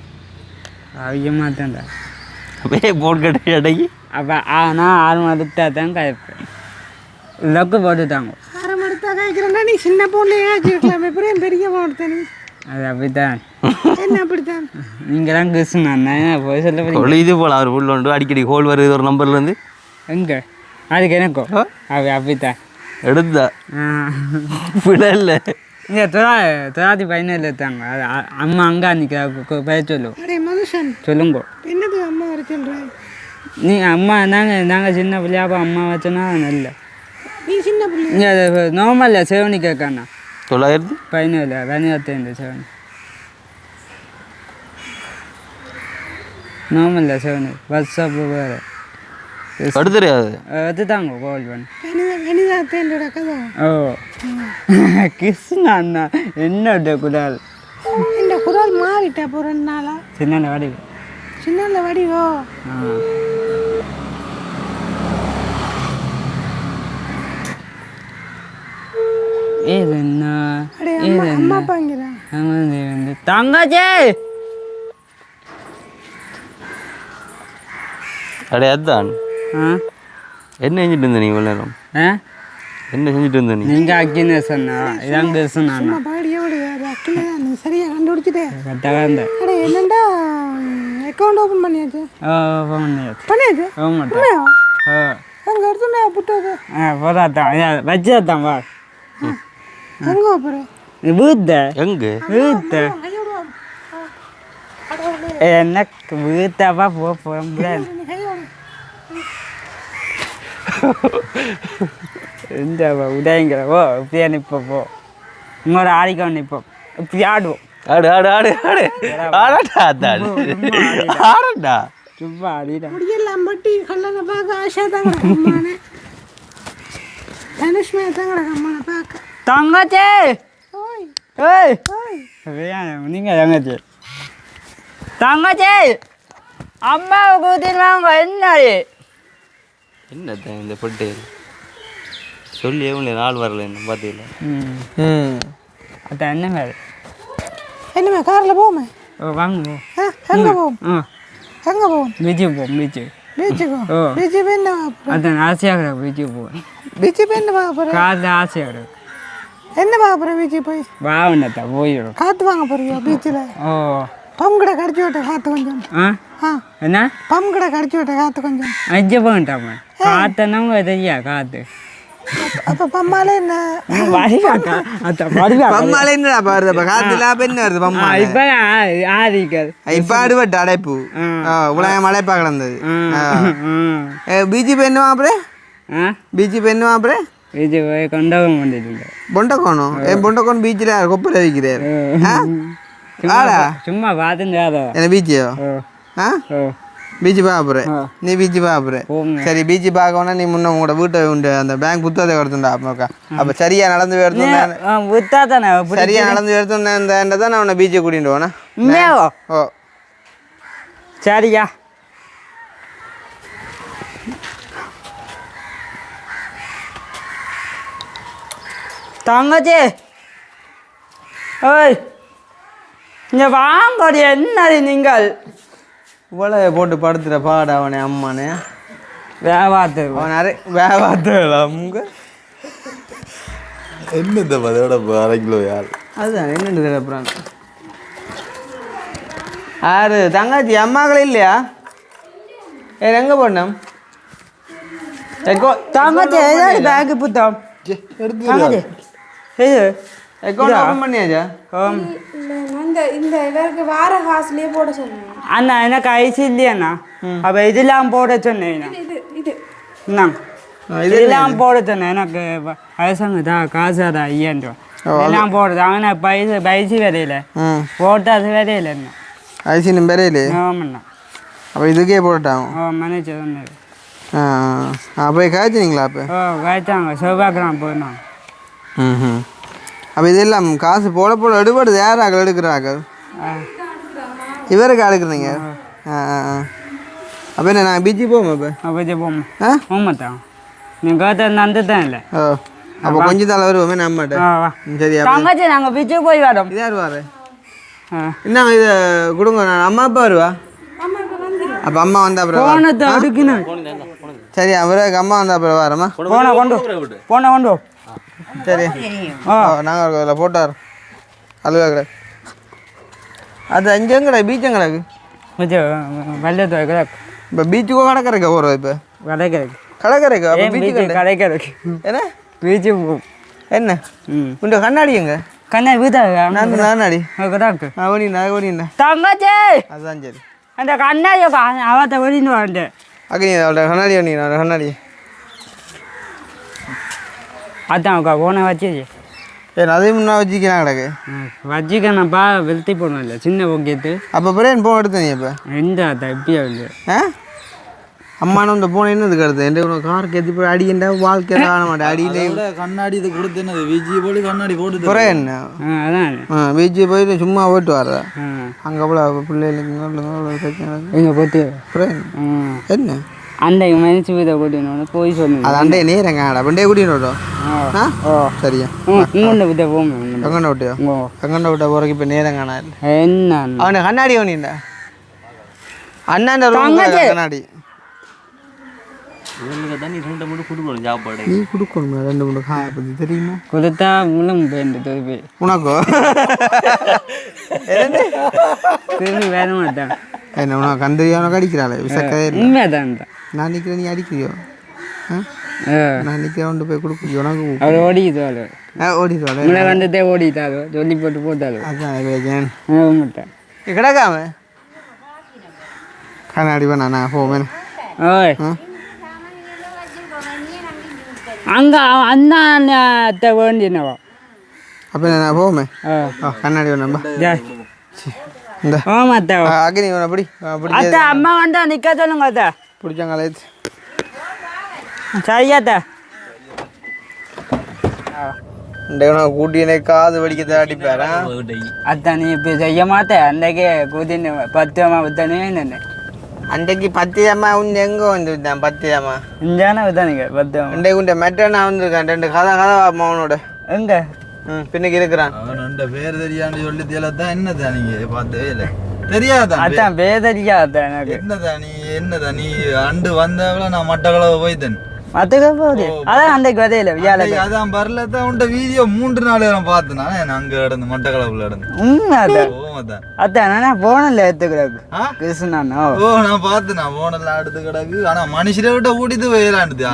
அவங்க மாட்டேன்டா அப்படியே போன் கட்டி அடங்கி அப்போ நான் 6 மணி எடுத்தா தான் கழிப்பேன் லக்கு போட்டுட்டாங்க ஆரம் எடுத்தா கேட்குறேன்டா நீ சின்ன போன்லேயே வச்சுருக்கலாம் எப்படியும் பெரிய போன் நீ அது அப்படித்தான் என்ன அப்படித்தான் நீங்கள் தான் கிருஷ்ணண்ணா போய் சொல்ல போறீங்க இது போல அவர் உள்ள உண்டு அடிக்கடி ஹோல் வருது ஒரு நம்பர்லேருந்து எங்கே அதுக்கு எனக்கும் அப்படித்தான் எடுத்தா விட இல்லை இங்கே தொள்ளாயிரத்தி 17 எடுத்தாங்க அது அம்மா அங்கே அன்றைக்கி பெயர் சொல்லுவோம் அடே மனுஷன் சொல்லுங்க என்னது அம்மா வர சொல்கிறேன் நீ அம்மா நாங்கள் சின்ன பிள்ளையாப்பா அம்மா வச்சோன்னா நல்ல நீ சின்ன பிள்ளை இங்கே அது நார்மலில் சேவனி கேட்காண்ணா 917 சேவனி நார்மலில் சேவனி வாட்ஸ்அப்பு வேறு அடுத்து தெரியாது எடுத்துட்டாங்க கால் பண்ணி வனிதா தேண்டோட கதை ஓ கிருஷ்ணா அண்ணா என்னோட குடால் இந்த குரல் மாறிட்டா இப்போ 2 நாளா சின்ன வாடி சின்ன வடிவோ இது என்ன அடே அம்மா அம்மா பாங்கிறேன் வந்து தங்கச்சி அடே அதான் என்ன செஞ்சுட்டு இருந்த நீ இவ்வளோ நேரம் என்ன செஞ்சுட்டு இருந்த நீ நீங்கள் அக்கினே சொன்னா இதான் கிருஷ்ணா அம்மா பாடியே விடுவாரு அக்கில நீ சரியா கண்டுபிடிச்சிட்டே கரெக்டாக அடே என்னண்டா அக்கௌண்ட் ஓப்பன் பண்ணியாச்சு பண்ணியாச்சு ஆமாட்டா அங்கே எடுத்துட்டா புட்டது போதாத்தான் வச்சுதான் வா எங்கே போகிறேன் வீட்ட எங்கே வீட்ட எனக்கு வீட்டாப்பா போகிறேன் இந்த உதயங்கிற ஓ இப்படியே நிற்போம் போ உங்களோட ஆடிக்கொண்டு நிற்போம் இப்படி ஆடுவோம் ஆடு ஆடு ஆடு ஆடு ஆடா அதான் ஆடா சும்மா ஆடிடா முடியெல்லாம் பட்டி கல்லனை பார்க்க ஆசை தான் கிடக்கம்மானே தனுஷ்மே தான் கிடக்கம்மானை பார்க்க தங்கச்சி ஓய் ஏய் ஓய் நீங்கள் தங்கச்சி தங்கச்சி அம்மாவை கூட்டின்னு வாங்க என்னடி என்னத்தான் இந்த பொட்டு சொல்லி எவ்வளோ நாள் வரல என்ன பார்த்தீங்களா அதான் என்ன வேறு என்னமே காரில் போமே வாங்க எங்கே போவோம் எங்கே போவோம் பீச்சுக்கு போவோம் பீச்சுக்கு ஓ பீச்சு போய் என்ன அதான் ஆசையாக கிடக்கு பீச்சுக்கு போவேன் பீச்சு போய் என்ன பார்க்க போகிறேன் காதில் ஆசையாக கிடக்கு என்ன பார்க்க போகிறேன் பீச்சு போய் வாவனத்தான் போயிடும் காற்று வாங்க போறியா பீச்சில் ஓ பம் கடை கடிச்சு விட்ட காற்று கொஞ்சம். என்ன பம் கடை கடிச்சு விட்ட காற்று கொஞ்சம். அஞ்சு போயிட்டாமா காத்தனவங்க தெரியா காத்து அப்போ பம்மாலே என்ன வடிவாக்கா பம்மாலே என்னடா பாருது அப்போ காத்துல அப்போ என்ன வருது பம்மா இப்போ ஆதிக்காது இப்போ அடிபட்டு அடைப்பு உலகம் அடைப்பா கிடந்தது பிஜிபி என்னவா அப்புறம் பிஜிபி என்னவா அப்புறம் இது கொண்டகம் பண்ணிட்டு பொண்டக்கோணம் பொண்டக்கோணம் பீச்சில் கொப்பரை வைக்கிறாரு சும்மா பார்த்துட்டு என்ன பீச்சியோ பீச்சு பார்க்குறேன் நீ பீச்சு பார்க்குறேன் சரி பீச்சு பார்க்கணும்னா நீ முன்ன உங்களோட வீட்டை உண்டு அந்த பேங்க் புத்தகத்தை எடுத்துண்டா அப்பா அப்போ சரியா நடந்து எடுத்துனேன் சரியா நடந்து எடுத்துனேன் தான் நான் உன்னை பீச்சை கூட்டிட்டு போனேன் ஓ சரியா தங்கச்சி ஓய் இங்கே வாங்கடி என்னடி நீங்கள் இவ்வளோ போட்டு படுத்துற பாடு அவனே அம்மானே வேவாத்து அவன் நிறைய வேவாத்துலாம் என்னது அதோட 1/2 கிலோ யார் அதுதான் என்னது அப்புறம் யாரு தங்கச்சி அம்மாக்களே இல்லையா எங்கே போடணும் தங்கச்சி பேங்க் புத்தகம் தங்கச்சி இது அக்கௌண்ட் ஓப்பன் பண்ணியாச்சா இந்த இவருக்கு வார காசுலயே போட சொன்னேன் அண்ணா எனக்கு ஐசி இல்லையண்ணா அப்போ இதெல்லாம் போட சொன்னேன் இதெல்லாம் போட சொன்னேன் எனக்கு வயசாங்கதா காசாதா 5000 ரூபா இதெல்லாம் போடுறது அவனை பைசி வரையில போட்டாது வரையில என்ன ஐசி நம்பரே இல்லை ஆமாண்ணா அப்போ இதுக்கே போட்டாங்க மேனேஜர் சொன்னார் அப்போ காய்ச்சினீங்களா அப்போ காய்ச்சாங்க செவ்வாய்க்கிழமை போயிருந்தாங்க அப்போ இதெல்லாம் காசு போட போட எடுபடுது யாராக எடுக்கிறாங்க இவருக்கு எடுக்கிறீங்க அப்போ என்ன நான் பீச்சு போவோம் அப்போ பீச்சு போமா போமாத்தான் நீங்கள் கேட்ட அந்த தான் இல்லை ஓ அப்போ கொஞ்சம் தலை வருவோமே நம்மகிட்ட சரி தங்கச்சி நாங்கள் பீச்சுக்கு போய் வரோம் இது யார் வாரு என்ன இதை கொடுங்க நான் அம்மா அப்பா வருவா அப்போ அம்மா வந்தா அப்புறம் போனத்தை அடுக்கணும் சரி அவருக்கு அம்மா வந்தா அப்புறம் வரமா போன கொண்டு சரி நாங்கள் அதில் போட்டார் அழுவா கிடக்கு அது அஞ்சங்கடா பீச்சங்கடாக்கு வெள்ளத்தை கிடக்கு இப்போ பீச்சுக்கோ கடற்கரைக்கா போகிறோம் இப்போ கடைக்கிறதுக்கு கடற்கரைக்கா அப்போ பீச்சு கடைக்கிறதுக்கு என்ன பீச்சு என்ன உண்ட கண்ணாடி எங்க கண்ணாடி வீட்டா நான் கண்ணாடி கிடக்கு ஓடிண்டா தங்கச்சி அதுதான் சரி அந்த கண்ணாடி அவத்த வெளின்னு வாண்டு அக்கா அவளோட கண்ணாடி அவளோட கண்ணாடி அதான் போன வச்சு ஏன் அதையும் முன்னா வச்சுக்கலாம் கிடக்கு வச்சுக்கணப்பா வெளுத்தி போடணும் இல்லை சின்ன போக்கேத்து அப்போ பிறகு போன் எடுத்தேன் நீ இப்போ எந்த தப்பியா இல்லை அம்மானும் இந்த போன என்னதுக்கு எடுத்தேன் எந்த உனக்கு காருக்கு எத்தி போய் அடிக்கண்டா வாழ்க்கை காண மாட்டேன் அடியிலே கண்ணாடி இது கொடுத்து என்னது விஜி போய் கண்ணாடி போட்டு குறை என்ன அதான் விஜி போயிட்டு சும்மா போயிட்டு வர்ற அங்கே போல பிள்ளைகளுக்கு பிரச்சனை எங்கள் பொத்து என்ன அண்டை மனுச்சு வீதை கூட்டினோட போய் சொல்லுங்க அது அண்டைய நேரங்க அப்படியே கூட்டினோட்டோ சரியா இங்கொண்ட விட்ட போங்க கங்கண்ட விட்டியோ கங்கண்ட விட்ட போறக்கு இப்போ நேரம் காணா என்ன அவனுக்கு கண்ணாடி அவனிண்டா அண்ணாண்ட கண்ணாடி நீ கொடுக்கணும் 2 காப்பது தெரியுமா கொடுத்தா முழும் போயிட்டு திருப்பி உனக்கோ திரும்பி வேற மாட்டேன் என்ன உனக்கு கந்தரியானக்கு அடிக்கிறாளே விசக்கதே உண்மைதான் நான் நிற்கிறேன் நீ அடிக்கிறியோ நான் நிற்கிறேன் கொண்டு போய் கொடுக்குறியோ உனக்கு அவர் ஓடிடுவாள் ஓடிடுவாள் உங்களை வந்துட்டே ஓடிட்டாரு சொல்லி போட்டு போட்டாரு அதான் மாட்டேன் கிடக்காம கண்ணாடி வேணா நான் போவேன் ஓய் அங்கே அண்ணாத்த வேண்டினவா அப்போ நான் போவேன் கண்ணாடி வேணாம்பா இந்த ஆமாத்தா அக்னி அப்படி அத்தா அம்மா வந்தா நிற்க சொல்லுங்க அத்தா பிடிச்சாங்களே சரியாத்தா இந்த கூட்டினே காது வலிக்க அடிப்பாரா அத்தா நீ இப்போ செய்ய மாட்டேன் அன்றைக்கே கூட்டின்னு 10 அம்மா வித்தானே என்ன அன்றைக்கு 10 அம்மா உண்டு எங்கே வந்து விட்டான் 10 அம்மா இந்தானே வித்தானுங்க 10 அம்மா அன்றைக்கு உண்ட மெட்டனா வந்திருக்கான் 2 கதை அவனோட எங்க பின்னுக்கு இருக்கிறான் அவனோட பேர் தெரியான்னு சொல்லி தெரியலதான் என்னதான் நீங்க பார்த்தவே இல்லை தெரியாதான் அதான் பேர் தெரியாதான் எனக்கு என்னதான் நீ அண்டு வந்தவள நான் மட்டக்களவு போய்த்தேன் மத்துக்க போகுது அதான் அன்றைக்கு வரையில வியாழக்கு அதான் வரல தான் உண்ட வீடியோ 3 நாள் பார்த்தேன் நான் அங்க இடந்து மட்டக்களப்புல இடந்து உண்மை அதான் ஓ அதான் அதான் நான் போனல எடுத்துக்கிறாக்கு கிருஷ்ணானோ ஓ நான் பார்த்தேன் நான் போனெல்லாம் எடுத்து கிடக்கு ஆனா மனுஷரை விட்ட கூட்டிட்டு போயிடலான்டுது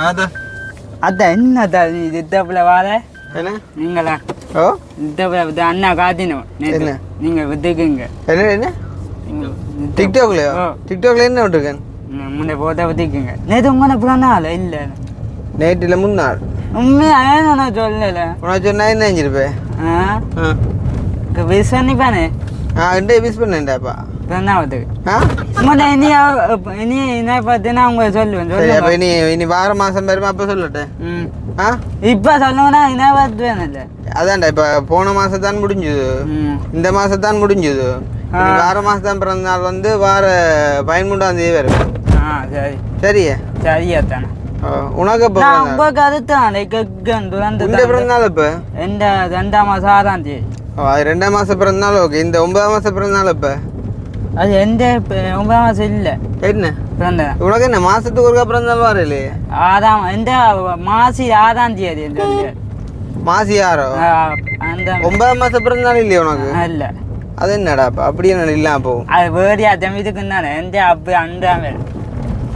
அதான் அதான் என்னதான் நீ திட்டப்புல வாழ என்ன நீங்களா ஓ திட்டப்புல அண்ணா காத்தினோம் நேற்று நீங்க வித்துக்குங்க என்ன என்ன டிக்டாக்லயோ டிக்டாக்ல என்ன விட்டுருக்கேன் முன்னே போட்டா வித்துக்குங்க நேற்று உங்களை பிறந்தாள் இல்லை நேற்றுல முன்னாள் உண்மையா நான் சொல்லல உனக்கு சொன்னா என்ன செஞ்சிருப்பேன் விஷ் பண்ணிப்பானே இண்டே மிஸ் பண்ணேன்டாப்பா பிறந்தாவதுக்கு ஆ உங்கள்கிட்ட இனி என்ன பார்த்து நான் உங்களை சொல்லுவேன் சரி அப்ப சொல்லுவேன் இனி வார மாசம் பெருமா அப்ப சொல்லட்டேன் ம் ஆ இப்போ சொல்லுவேன்னா என்ன பார்த்து வேணும்ல அதான்டா இப்ப போன மாசம் தான் முடிஞ்சது ம் இந்த மாசம் தான் முடிஞ்சது இனி வார மாசம் தான் பிறந்த நாள் வந்து வார 13ஆம் தேதி வரும் ஆ சரி சரியா சரியா தானே உனக்கு எப்ப நான் பிறந்த நாள்? உங்களுக்கு அதுதான் கேட்கன் உன்ட பிறந்த நாள் எப்ப எந்த 2ஆம் மாதம் 6ஆம் தேதி அது 2ஆம் மாசம் பிறந்த நாள் ஓகே இந்த 9ஆம் மாசம் பிறந்த நாள் எப்ப அது எந்த 9ஆம் மாதம் இல்லை என்ன பிறந்த உனக்கு என்ன மாசத்துக்கு ஒருக்கா பிறந்த நாள் வர இல்லையே எந்த மாசி 6ஆம் தேதி இந்த மாசி யாரோ அந்த 9ஆம் மாசம் பிறந்த நாள் இல்லையா உனக்கு இல்லை அது என்னடா அப்ப அப்படியே நான் இல்லாம போகும் அது வேறியா தம்பிதுக்கு தானே எந்த அப்படி அண்டாமே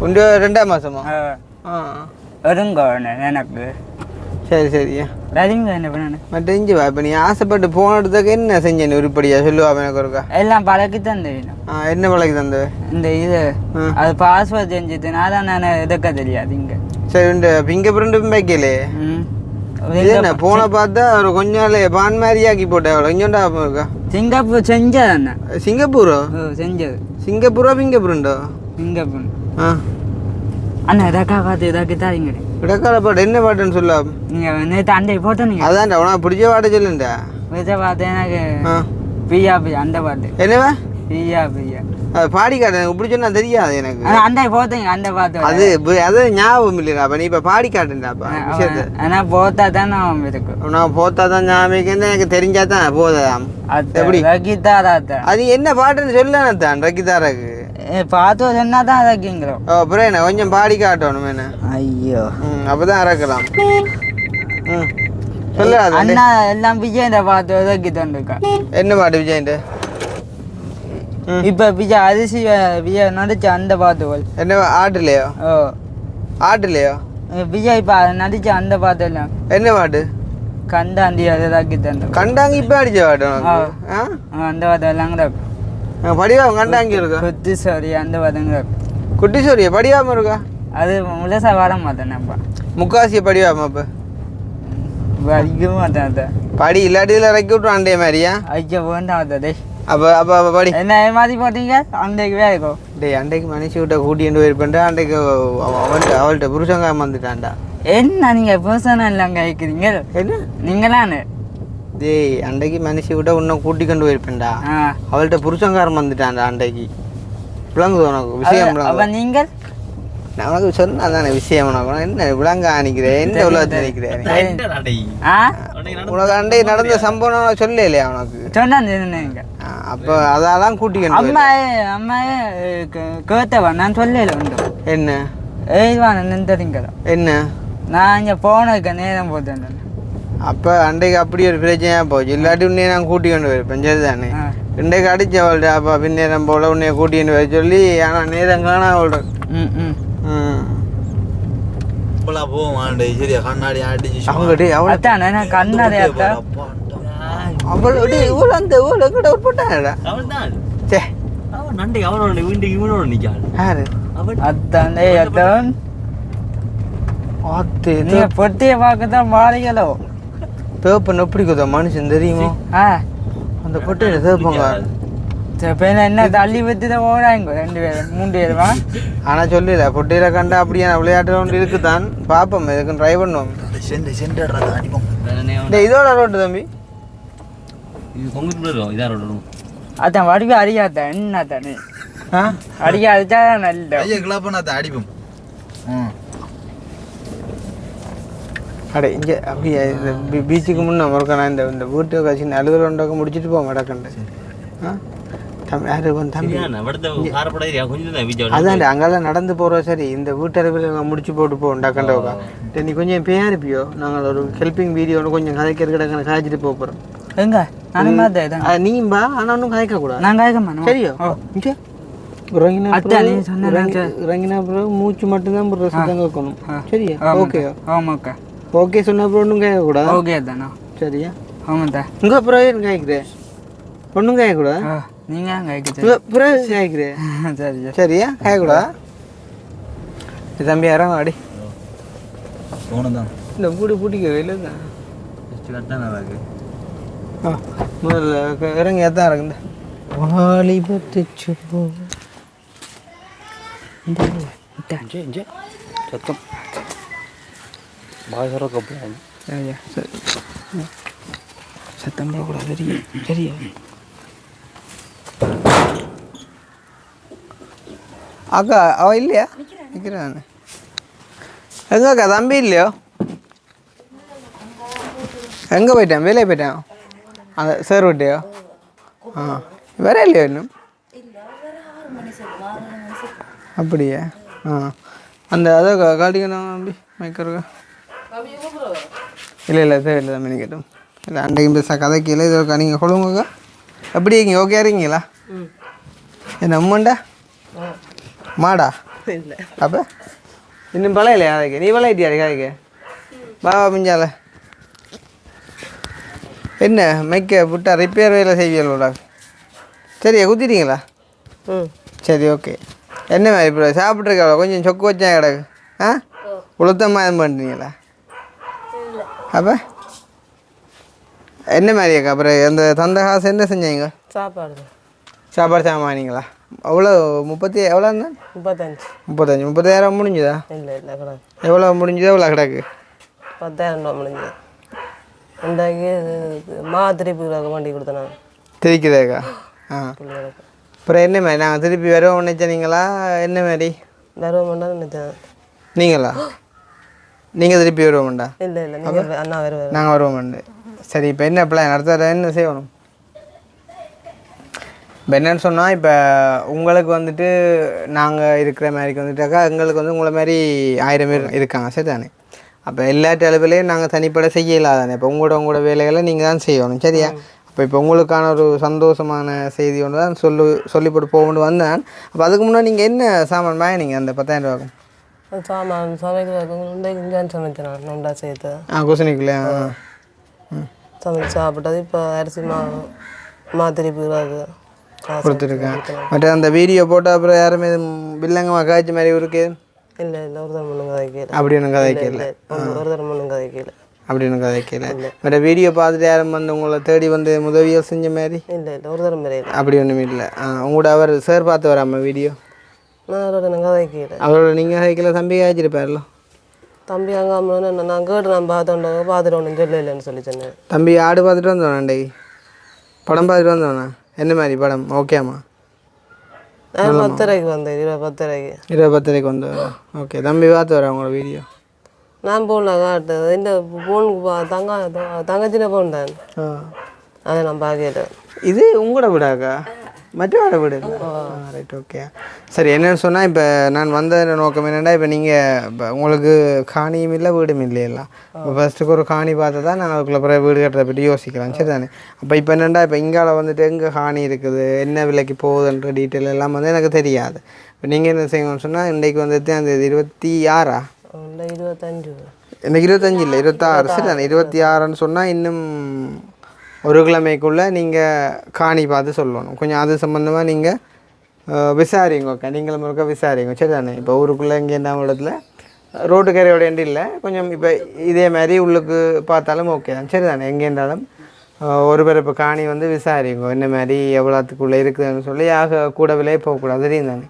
உண்டு 2ஆம் மாசமா வருங்க எனக்கு சரி சரியா ரதிங்க என்ன பண்ணு மற்ற இஞ்சி வா இப்போ நீ ஆசைப்பட்டு போன இடத்துக்கு என்ன செஞ்சேன் உருப்படியா சொல்லுவா எனக்கு ஒருக்கா எல்லாம் பழக்கி தந்தேன் என்ன பழக்கி தந்த இந்த இது அது பாஸ்வேர்ட் செஞ்சதுனால நான் எடுக்க தெரியாது இங்க சரி இந்த ஃபிங்கர் பிரிண்ட் வைக்கலே ம் இது என்ன போன பார்த்தா ஒரு கொஞ்ச நாள் பான் மாதிரி ஆக்கி போட்டேன் அவ்வளோ கொஞ்சோண்டா இருக்கா சிங்கப்பூர் செஞ்சது அண்ணா சிங்கப்பூரோ செஞ்சது சிங்கப்பூரோ ஃபிங்கர் பிரிண்டோ சிங்கப்பூர் ஆ அண்ணா எதாக்கா பார்த்து எதாக்கி தாரிங்க விடக்கால பாட்டு என்ன பாட்டுன்னு சொல்ல நீங்கள் நேற்று அண்டை போட்டோம் நீங்கள் அதான்டா உனக்கு பிடிச்ச பாட்டு சொல்லுண்டா விஜய பார்த்து எனக்கு ஆ பியா பியா அந்த பாட்டு என்னவா பியா பியா அது பாடி காட்டு எனக்கு பிடிச்சோன்னா தெரியாது எனக்கு ஆனால் அண்டை போத்தீங்க அந்த பாட்டு அது ஞாபகம் இல்லைடா அப்போ நீ இப்போ பாடி காட்டுண்டாப்பா விஷயத்தை ஆனால் போத்தா தான் நான் இருக்கு நான் போத்தா தான் ஞாபகம் எனக்கு தெரிஞ்சா தான் போதாம் எப்படி ரகிதாராத்த அது என்ன பாட்டுன்னு சொல்லணும் தான் ரக்கிதாராக்கு பார்த்து சொன்னா தான் ரக்கிங்கிறோம் ஓ அப்புறம் என்ன கொஞ்சம் பாடி காட்டணும் என்ன ஐயோ அப்பதான் இறக்கலாம் சொல்லாது அண்ணா எல்லாம் விஜயண்ட பார்த்து ரக்கி தந்துருக்கா என்ன பாட்டு விஜயன்ட்டு இப்போ விஜய் அரிசி விஜய் நடிச்ச அந்த பாட்டு என்ன ஆட்டுலையோ ஓ ஆட்டுலையோ விஜய் இப்போ நடிச்ச அந்த பாட்டு எல்லாம் என்ன பாட்டு கண்டாண்டி அதை ரக்கி தந்து கண்டாங்க இப்போ அடிச்ச பாட்டு உனக்கு அந்த பாட்டு எல்லாம் கிடக்கு படிவா கண்டாங்க இருக்கா குத்தி சாரி அந்த பாட்டும் கிடக்கு குட்டி சோரியா படிவாம இருக்கா அது முழுசா வர மாட்டேன்ப்பா முக்காசிய படிவாம அப்ப வலிக்க மாட்டேன் அதை படி இல்லாட்டியில் இறக்கி விட்டுரும் அண்டே மாதிரியா ஐயா வேண்டாம் அதை டேய் அப்போ அப்போ அப்போ படி என்ன ஏமாத்தி போட்டீங்க அன்றைக்கு வேலைக்கும் டேய் அண்டைக்கு மனுஷி விட்ட கூட்டிட்டு போயிருப்பேன்டா அண்டைக்கு அவள்கிட்ட புருஷங்க வந்துட்டான்டா என்ன நீங்கள் புருஷன் எல்லாம் கேட்குறீங்க என்ன நீங்களான்னு டேய் அண்டைக்கு மனுஷி விட்ட இன்னும் கூட்டி கொண்டு போயிருப்பேன்டா ஆ அவள்கிட்ட புருஷங்காரன் வந்துட்டான்டா அண்டைக்கு விளங்குது உனக்கு விஷயம் அப்போ விளங்குது நீங்கள் நான் உனக்கு சொன்னா தானே விஷயம் உனக்கு என்ன விளங்க நினைக்கிறேன் என்ன உலகத்தை நினைக்கிறேன் ஆ உனக்கு அண்டை நடந்த சம்பவம் நான் சொல்லலையா உனக்கு சொன்னாங்க அப்போ அதெல்லாம் கூட்டிக்கணும் அம்மா அம்மா கேட்டவா நான் சொல்லல உண்டு என்ன ஏய்வா நின்றுங்களா என்ன நான் இங்கே போனதுக்கு நேரம் போட்டேன் அப்போ அண்டைக்கு அப்படி ஒரு பிரச்சனையாக போச்சு இல்லாட்டி உன்னைய நான் கூட்டி கொண்டு போயிருப்பேன் சரி தானே இன்றைக்கு அடிச்ச அவள்கிட்ட அப்போ பின்னேரம் போல் உன்னைய கூட்டி கொண்டு வர சொல்லி ஆனால் நேரம் காணா அவள்கிட்ட ம் ம் இப்பெல்லாம் போவோம் ஆண்டை சரியா கண்ணாடி அடிச்சு அவங்ககிட்ட அவள் அத்தான் நான் கண்ணாடி அத்தா அவளோட இவ்வளோ அந்த இவ்வளோ கூட போட்டாங்கடா சே யாரு அத்தான் டேய் அத்தான் ஆத்து நீங்க பொட்டியை பார்க்க தான் மாறிகளோ தேப்பன் எப்படி குதா மனுஷன் தெரியுமோ ஆ அந்த பொட்டையில தேப்பங்க சரி இப்போ என்ன தள்ளி வச்சு தான் ஓடாங்க 2 பேரும் 3 பேருமா ஆனால் சொல்லல பொட்டையில கண்டா அப்படியே விளையாட்டு ஒன்று இருக்குதான் பார்ப்போம் இதுக்கு ட்ரை பண்ணுவோம் டேய் இதோட ரோட்டு தம்பி அதான் வடிவு அறியாத என்ன தானே ஆ அடிக்காதுச்சா நல்ல ஐயா கிளப்பனா அடிப்போம் அடே இங்கே அப்படியே இந்த பீச்சுக்கு முன்னே மறக்க நான் இந்த வீட்டு கட்சி அலுவலகம் முடிச்சுட்டு போக மாட்டேக்கண்டு ஆ யாரு வந்து தம்பி கொஞ்சம் அதான் அங்கெல்லாம் நடந்து போகிறோம். சரி இந்த வீட்டறிவில் முடிச்சு போட்டு போவோம் டக்கண்டோக்கா. நீ கொஞ்சம் பேர் இருப்பியோ, நாங்கள் ஒரு ஹெல்பிங் வீடியோ ஒன்று கொஞ்சம் கதைக்கிறதுக்கு காய்ச்சிட்டு போகிறோம். எங்க நானும் பார்த்தேன். நீம்பா ஆனால் ஒன்றும் கதைக்கக்கூடாது. நான் காய்க்க மாட்டேன். சரியோ இங்கே இறங்கினா அப்புறம் மூச்சு மட்டும்தான் ஒரு ரசம் கேட்கணும். சரியா? ஓகே ஆமாக்கா. ஓகே சொன்ன அப்புறம் ஒன்றும் கேட்கக்கூடாது. ஓகே தானே. சரியா? ஆமாத்தா. இங்கே அப்புறம் ஏன் காய்க்கிறேன்? ஒன்றும் கேட்கக்கூடாது. நீங்கள் ஏன் காய்க்க? அப்புறம் காய்க்கிறேன். சரி சரியா? கேட்கக்கூடாதா? தம்பி இறங்க அடி போனதான் இந்த பூடி பூட்டிக்க இல்லை தான். கரெக்டாக நல்லா இருக்கு. முதல்ல இறங்கி எத்தான் இறங்குந்த வாலிபத்து சத்தம் பாய்சரோ கப்பல் சத்தம் போகக்கூடாது. சரியா? சரியா? அக்கா அவ இல்லையா? நிற்கிறான். எங்கக்கா தம்பி இல்லையோ? எங்கே போயிட்டான்? வேலையை போயிட்டான் அந்த சார் விட்டையோ? வேற இல்லையோ இன்னும்? அப்படியா? அந்த அதை காட்டிக்கணும் தம்பி மைக்கருக்கா. இல்லை தேவையில்லை தம்பி நிற்கட்டும். இல்லை அன்றைக்கு பேச கதைக்கு இல்லை இதோ நீங்கள் சொல்லுங்கக்கா. எப்படி இருக்கீங்க? ஓகே இருக்கீங்களா? என்ன அம்மண்டா மாடா? இல்லை அப்போ இன்னும் பழையிலையா கதைக்கு? நீ பழையிட்டியா கதைக்கு? பாபா மிஞ்சால என்ன மைக்க புட்டா ரிப்பேர் வேலை செய்வீங்களோடா? சரியா குத்திட்டீங்களா? சரி ஓகே. என்ன மாதிரி இப்போ சாப்பிட்ருக்கா? கொஞ்சம் சொக்கு வச்சா கிடக்கு. உளுத்தமாக எதுவும் பண்ணுறீங்களா? அப்போ என்ன மாதிரியாக்கா? அப்புறம் அந்த தந்த காசு என்ன செஞ்சீங்க? சாப்பாடு சாமானிங்களா? அவ்வளோ எவ்வளோ இருந்தா? 35,000 முடிஞ்சுதா? எவ்வளோ முடிஞ்சுதா? எவ்வளோ கிடக்கு? 10,000 முடிஞ்சுது. ரெண்டாக்கி திருப்பி வண்டி கொடுத்தேன் திருக்கிறேக்கா. அப்புறம் என்ன மாதிரி நாங்கள் திருப்பி வருவோம் நினச்சீங்களா? என்ன மாதிரி வருவோம்டா நினைச்சேன். நீங்களா? நீங்கள் திருப்பி வருவோம்டா? இல்லை நீங்கள் அண்ணா வருவார். நாங்கள் வருவோம்ண்டு. சரி இப்போ என்ன பிளான்? அடுத்த என்ன செய்யணும்? இப்போ என்னன்னு சொன்னால் இப்போ உங்களுக்கு வந்துட்டு நாங்கள் இருக்கிற மாதிரிக்கு வந்துட்டாக்கா எங்களுக்கு வந்து உங்களை மாதிரி 1000 பேர் இருக்காங்க. சரி தானே? அப்போ எல்லா அளவுலேயும் நாங்கள் தனிப்பட செய்ய இல்லாதானே. இப்போ உங்களோட வேலைகளை நீங்கள் தான் செய்யணும். சரியா? அப்போ இப்போ உங்களுக்கான ஒரு சந்தோஷமான செய்தி ஒன்று தான் சொல்லி போட்டு போகணுன்னு வந்தேன். அப்போ அதுக்கு முன்னாடி நீங்கள் என்ன சாமான் வாங்கினீங்க அந்த 10,000 ரூபாய்க்கும்? சாமான் சமைக்கிறேன் சமைக்கிறேன் நொண்டா சேர்த்து குசனிக்குள்ளே சமைச்சு சாப்பிட்டது. இப்போ அரிசி திருப்பி கொடுத்துருக்கேன். மற்ற அந்த வீடியோ போட்டால் அப்புறம் யாருமே பில்லங்கம்மா காய்ச்சி மாதிரி இருக்கு? இல்லை ஒரு தரம் ஒன்றும் கதைக்கல. அப்படி ஒன்றும் கதைக்கல? ஒரு தரம் ஒன்றும் கதைக்கல. அப்படி ஒன்றும் கதைக்கல? மற்ற வீடியோ பார்த்துட்டு யாரும் வந்து உங்களை தேடி வந்து உதவியோ செஞ்ச மாதிரி? இல்லை ஒரு தரம் இல்லை. அப்படி ஒன்றும் இல்லை. உங்களோட அவர் சார் பார்த்து வராமல் வீடியோ? நான் அவரோட கதைக்கல. அவரோட நீங்கள் கதைக்கல? தம்பி காய்ச்சிருப்பார்ல? தம்பி அங்கே நான் கேட்டு நான் பார்த்துட்டு ஒன்றும் சொல்லலைன்னு சொல்லி சொன்னேன். தம்பி ஆடு பார்த்துட்டு வந்தோண்ணா? அன்றைக்கு படம் பார்த்துட்டு வந்தோண்ணா? என்ன மாதிரி படம்? ஓகேம்மா? 10:30 வந்தேன். 20:10 வந்து. ஓகே தம்பி பார்த்து வரேன் உங்களோட வீடியோ. நான் போகல காட்டு இந்த ஃபோனுக்கு தங்கச்சின ஃபோன் தான். அதை நான் பார்க்கல. இது உங்களோட வீடாக்கா? மற்றவோட வீடு? Right okay. சரி என்னென்னு சொன்னால் இப்போ நான் வந்த நோக்கம் என்னென்னா இப்போ நீங்கள் இப்போ உங்களுக்கு காணியும் இல்லை வீடும் இல்லையா? இப்போ ஃபஸ்ட்டுக்கு ஒரு காணி பார்த்து தான் நான் அதுக்குள்ளே பிறகு வீடு கட்டுறதை பற்றி யோசிக்கலாம். சரி தானே? அப்போ இப்போ என்னென்னா இப்போ இங்கால வந்துட்டு எங்கே காணி இருக்குது என்ன விலைக்கு போகுதுன்ற டீட்டெயில் எல்லாம் வந்து எனக்கு தெரியாது. இப்போ நீங்கள் என்ன செய்யணும்னு சொன்னால் இன்றைக்கு வந்துட்டு அந்த 26 25 இன்றைக்கி 25 இல்லை 26. சரி தானே? 26ன்னு சொன்னால் இன்னும் ஒரு கிழமைக்குள்ளே நீங்கள் காணி பார்த்து சொல்லணும். கொஞ்சம் அது சம்மந்தமாக நீங்கள் விசாரிங்க. ஓகே நீங்களும் இருக்க விசாரிங்க. சரி தானே? இப்போ ஊருக்குள்ளே இங்கே என்ன இடத்துல ரோட்டு கரையோட எண்டு இல்லை கொஞ்சம் இப்போ இதே மாதிரி உள்ளுக்கு பார்த்தாலும் ஓகே தான். சரி தானே? எங்கே இருந்தாலும் ஒரு பேர் இப்போ காணி வந்து விசாரிங்க என்ன மாதிரி எவ்வளோத்துக்குள்ளே இருக்குதுன்னு சொல்லி கூட விலையே போகக்கூடாது. தெரியும் தானே?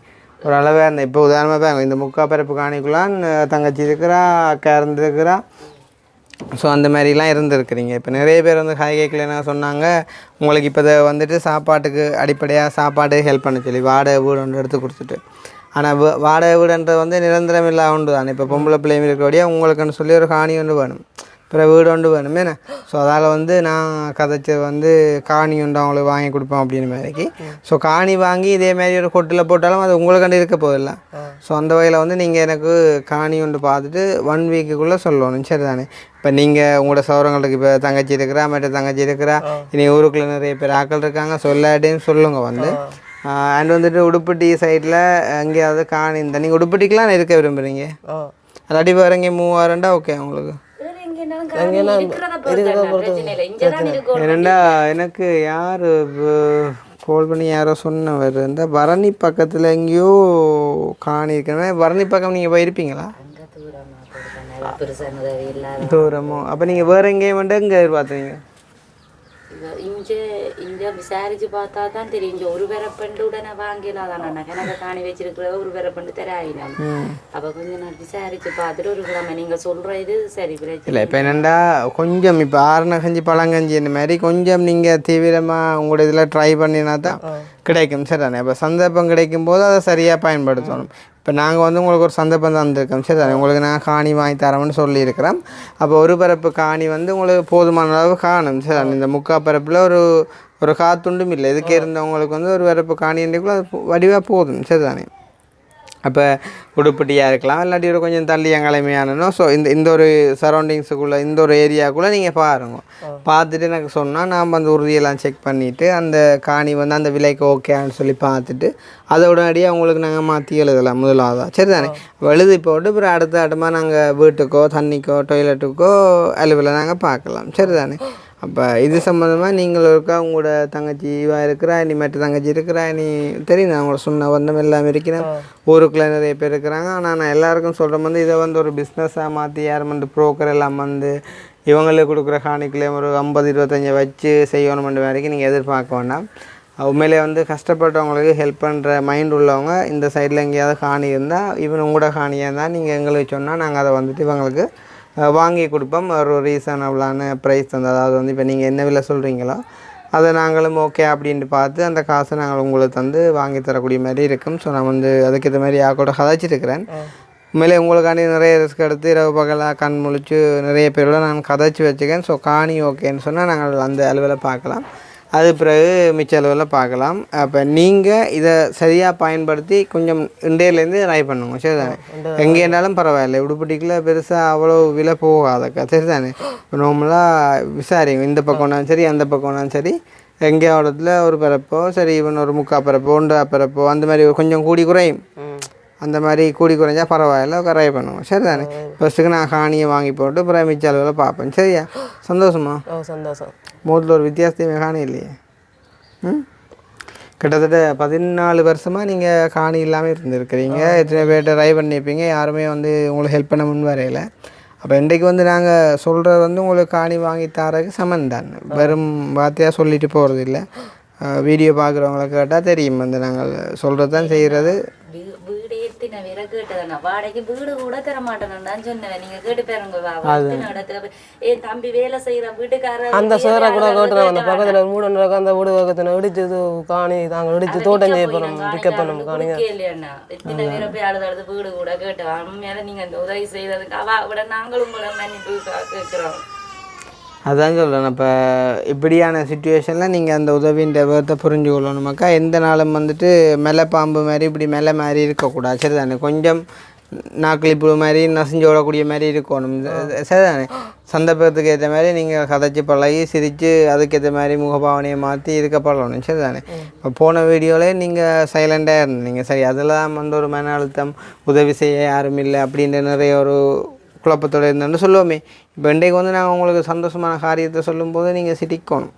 ஒரு அளவாக அந்த இப்போ உதாரணமாக பாருங்க இந்த 3/4 பரப்பு காணிக்குள்ளான் தங்கச்சி இருக்கிறா அக்கா இருந்துருக்கிறா. ஸோ அந்த மாதிரிலாம் இருந்துருக்குறீங்க. இப்போ நிறைய பேர் வந்து ஹாய் கேட்கல என்ன சொன்னாங்க உங்களுக்கு இப்போ வந்துட்டு சாப்பாட்டுக்கு அடிப்படையாக சாப்பாடு ஹெல்ப் பண்ண சொல்லி வாடகை வீடு ஒன்று எடுத்து கொடுத்துட்டு. ஆனால் வாடகை வீடுன்றது வந்து நிரந்தரம் இல்லை உண்டு தானே. இப்போ பொம்பளை பிள்ளைங்க இருக்கக்கூடிய உங்களுக்குன்னு சொல்லி ஒரு காணி ஒன்று வேணும். அப்புறம் வீடு ஒன்று வேணுமே என்ன. ஸோ அதால் வந்து நான் கதைச்சது வந்து காணி ஒன்று அவங்களுக்கு வாங்கி கொடுப்போம் அப்படின்னு மாதிரிக்கு. ஸோ காணி வாங்கி இதே மாதிரி ஒரு கொட்டில் போட்டாலும் அது உங்களுக்கு இருக்க போதில்லை. ஸோ அந்த வகையில் வந்து நீங்கள் எனக்கு காணி ஒன்று பார்த்துட்டு 1 வீக்குக்குள்ளே சொல்லணும், சரி தானே. இப்போ நீங்கள் உங்களோட சௌரங்களுக்கு இப்போ தங்கச்சி இருக்கிறா, மற்ற தங்கச்சி இருக்கிறா, இனி ஊருக்குள்ளே நிறைய பேர் ஆக்கள் இருக்காங்க, சொல்லாட்டேன்னு சொல்லுங்க வந்து. அண்ட் வந்துட்டு உடுப்பட்டி சைடில் எங்கேயாவது காணி இந்த நீங்கள் உடுப்பட்டிக்கெலாம் இருக்க விரும்புகிறீங்க, அல்லாட்டி வேறு எங்கேயும் 3000 ஓகே உங்களுக்கு. ஏன்னா எனக்கு யார் கால் பண்ணி யாரோ சொன்னவர் இந்த பரணி பக்கத்தில் எங்கேயோ காணி இருக்கேன். பரணி பக்கம் நீங்கள் போயிருப்பீங்களா? தூரமோ? அப்போ நீங்கள் வேறு எங்கேயும் வந்து எங்கே எதிர்பார்த்தீங்க? இங்கே விசாரிச்சு பார்த்தா தான் தெரியும். இங்கே ஒரு பெறப்பண்டு உடனே வாங்கிடலாம் தானே, எனக்கு காணி வச்சிருக்கிற ஒரு பெறப்பண்டு தராயினம். அப்போ கொஞ்சம் நான் விசாரிச்சு பார்த்துட்டு ஒரு கிழமை நீங்கள் சொல்கிற இது சரி பிரச்சனை இல்லை. இப்போ என்னென்னா கொஞ்சம் இப்போ ஆறுநகஞ்சி பழங்கஞ்சி இந்த மாதிரி கொஞ்சம் நீங்கள் தீவிரமாக உங்களோட இதில் ட்ரை பண்ணினா தான் கிடைக்கும், சரி தானே. இப்போ சந்தர்ப்பம் கிடைக்கும் போது அதை சரியாக பயன்படுத்தணும். இப்போ நாங்கள் வந்து உங்களுக்கு ஒரு சந்தர்ப்பம் தந்துருக்கோம், சரி தானே. உங்களுக்கு நான் காணி வாங்கி தரோம்னு சொல்லியிருக்கிறோம். அப்போ ஒரு பரப்பு காணி வந்து உங்களுக்கு போதுமான அளவு காணும், சரி தானே. இந்த முக்கால் பரப்பில் ஒரு காத்துண்டும் இல்லை. இதுக்கு இருந்தவங்களுக்கு வந்து ஒரு பரப்பு காணின்றக்குள்ள அது வடிவாக போதும், சரி தானே. அப்போ உடுப்பட்டியாக இருக்கலாம், இல்லாட்டி ஒரு கொஞ்சம் தள்ளி எங்களைமையானோ. ஸோ இந்த ஒரு சரௌண்டிங்ஸுக்குள்ளே இந்த ஒரு ஏரியாவுக்குள்ளே நீங்கள் பாருங்க. பார்த்துட்டு எனக்கு சொன்னால் நாம் அந்த உறுதியெல்லாம் செக் பண்ணிவிட்டு அந்த காணி வந்து அந்த விலைக்கு ஓகேன்னு சொல்லி பார்த்துட்டு அதை உடனடியாக உங்களுக்கு நாங்கள் மாற்றி எழுதலாம் முதலாவதாக, சரி தானே. எழுதி போட்டு அப்புறம் அடுத்த ஆட்டமாக நாங்கள் வீட்டுக்கோ தண்ணிக்கோ டொய்லெட்டுக்கோ அலுவலை நாங்கள் பார்க்கலாம், சரி தானே. அப்போ இது சம்மந்தமாக நீங்கள் இருக்கா உங்களோட தங்கச்சி இவா இருக்கிறா, நீ மற்ற தங்கச்சி இருக்கிறா, நீ தெரியும் நான் உங்களோட சொன்ன வந்தம் எல்லாமே இருக்கிறேன். ஊருக்குள்ளே நிறைய பேர் இருக்கிறாங்க. ஆனால் நான் எல்லாருக்கும் சொல்கிறேன் வந்து இதை வந்து ஒரு பிஸ்னஸாக மாற்றி யாரும் வந்து ப்ரோக்கர் எல்லாம் வந்து இவங்களுக்கு கொடுக்குற காணிக்குள்ளே ஒரு 50-25 வச்சு செய்யணுமென்ற வரைக்கும் நீங்கள் எதிர்பார்க்க வேண்டாம். உண்மையிலே வந்து கஷ்டப்பட்டவங்களுக்கு ஹெல்ப் பண்ணுற மைண்ட் உள்ளவங்க இந்த சைடில் எங்கேயாவது காணி இருந்தால் இவன் உங்களோட காணியாக இருந்தால் நீங்கள் எங்களுக்கு சொன்னால் நாங்கள் அதை வந்துட்டு இவங்களுக்கு வாங்கி கொடுப்போம். ஒரு ரீசனபிளான ப்ரைஸ் தந்து, அதாவது வந்து இப்போ நீங்கள் என்ன விலை சொல்கிறீங்களோ அதை நாங்களும் ஓகே அப்படின்ட்டு பார்த்து அந்த காசை நாங்கள் உங்களுக்கு தந்து வாங்கி தரக்கூடிய மாதிரி இருக்கும். ஸோ நான் வந்து அதுக்கேற்ற மாதிரி யாக்கோட கதைச்சிருக்கிறேன். உண்மையிலே உங்களுக்காண்டி நிறைய ரிஸ்க் எடுத்து இரவு பகலாக கண் முழிச்சு நிறைய பேரோட நான் கதைச்சி வச்சுக்கேன். ஸோ காணி ஓகேன்னு சொன்னால் நாங்கள் அந்த அளவில் பார்க்கலாம், அது பிறகு மிச்ச அளவில் பார்க்கலாம். அப்போ நீங்கள் இதை சரியாக பயன்படுத்தி கொஞ்சம் இண்டையிலேருந்து ட்ரை பண்ணுங்க, சரி தானே. எங்கே இருந்தாலும் பரவாயில்லை, உடுப்பட்டிக்குள்ள பெருசாக அவ்வளோ விலை போகாதக்கா, சரி தானே. இப்போ நார்மலாக விசாரிங்க, இந்த பக்கம்னாலும் சரி அந்த பக்கம்னாலும் சரி, எங்கேயாவதுல ஒரு பிறப்போ சரி இவன் ஒரு முக்கால் பிறப்போ 1/2 பிறப்போ அந்த மாதிரி கொஞ்சம் கூடி குறையும். அந்த மாதிரி கூடி குறைஞ்சா பரவாயில்ல, ட்ரை பண்ணுவோம், சரி தானே. ஃபஸ்ட்டுக்கு நான் காணியை வாங்கி போட்டு அப்புறம் மிச்ச அளவில் பார்ப்பேன், சரியா. சந்தோஷமா? சந்தோஷம். முதல்ல ஒரு வித்தியாசத்தையுமே காணி இல்லையே. கிட்டத்தட்ட 14 வருஷமாக நீங்கள் காணி இல்லாமல் இருந்திருக்கிறீங்க. எத்தனை பேர்கிட்ட ட்ரை பண்ணியிருப்பீங்க, யாருமே வந்து உங்களுக்கு ஹெல்ப் பண்ண முன் வரையில். அப்போ இன்றைக்கு வந்து நாங்கள் சொல்கிறது வந்து உங்களுக்கு காணி வாங்கி தரக்கு சமன் தான், வெறும் வார்த்தையாக சொல்லிட்டு போகிறது இல்லை. வீடியோ பார்க்குறவங்கள கேட்டால் தெரியும் வந்து நாங்கள் சொல்கிறது தான் செய்கிறது. வீடு எத்தின வேற கேட்டதாண்ணா, வாடகைக்கு வீடு கூட தர மாட்டேன்னு சொன்னேன். நீங்க கேட்டு பாருங்க, என் தம்பி வேலை செய்யற வீட்டுக்காரர் அந்த சேரை கூட கேட்டுறாங்க. அந்த பக்கத்துல மூணு அந்த வீடு பக்கத்துல இடிச்சது காணி தாங்க இடிச்சு தோட்டம் செய்ய போறோம், பிக்கப் பண்ண காணிங்க இல்லையா. எத்தனை பேரை போய் அழுது வீடு கூட கேட்டோம். உண்மையால நீங்க அந்த உதவி செய்ததுக்கு அவ விட நாங்களும் உங்களை மன்னிப்பு கேட்கிறோம். அதான் சொல்கிறேன். இப்போ இப்படியான சுச்சுவேஷனில் நீங்கள் அந்த உதவின்ற விதத்தை புரிஞ்சு கொள்ளணுமாக்கா. எந்த நாளும் வந்துட்டு மெல்ல பாம்பு மாதிரி இப்படி மெல்ல மாதிரி இருக்கக்கூடாது, சரி தானே. கொஞ்சம் நாக்களிப்பு மாதிரி நசிஞ்சு விடக்கூடிய மாதிரி இருக்கணும், சரி தானே. சந்தர்ப்பத்துக்கு ஏற்ற மாதிரி நீங்கள் கதைச்சி பழகி சிரித்து அதுக்கேற்ற மாதிரி முகபாவனையை மாற்றி இருக்க பழகணும், சரி தானே. இப்போ போன வீடியோவிலே நீங்கள் சைலண்டாக இருந்தீங்க, சரி. அதெல்லாம் வந்து ஒரு மன அழுத்தம், உதவி செய்ய யாரும் இல்லை அப்படின்ற நிறைய ஒரு குழப்பத்தோடு இருந்தோன்னு சொல்லுவோமே. இப்போ இன்றைக்கு வந்து நாங்கள் உங்களுக்கு சந்தோஷமான காரியத்தை சொல்லும்போது நீங்கள் சிரிக்கணும்.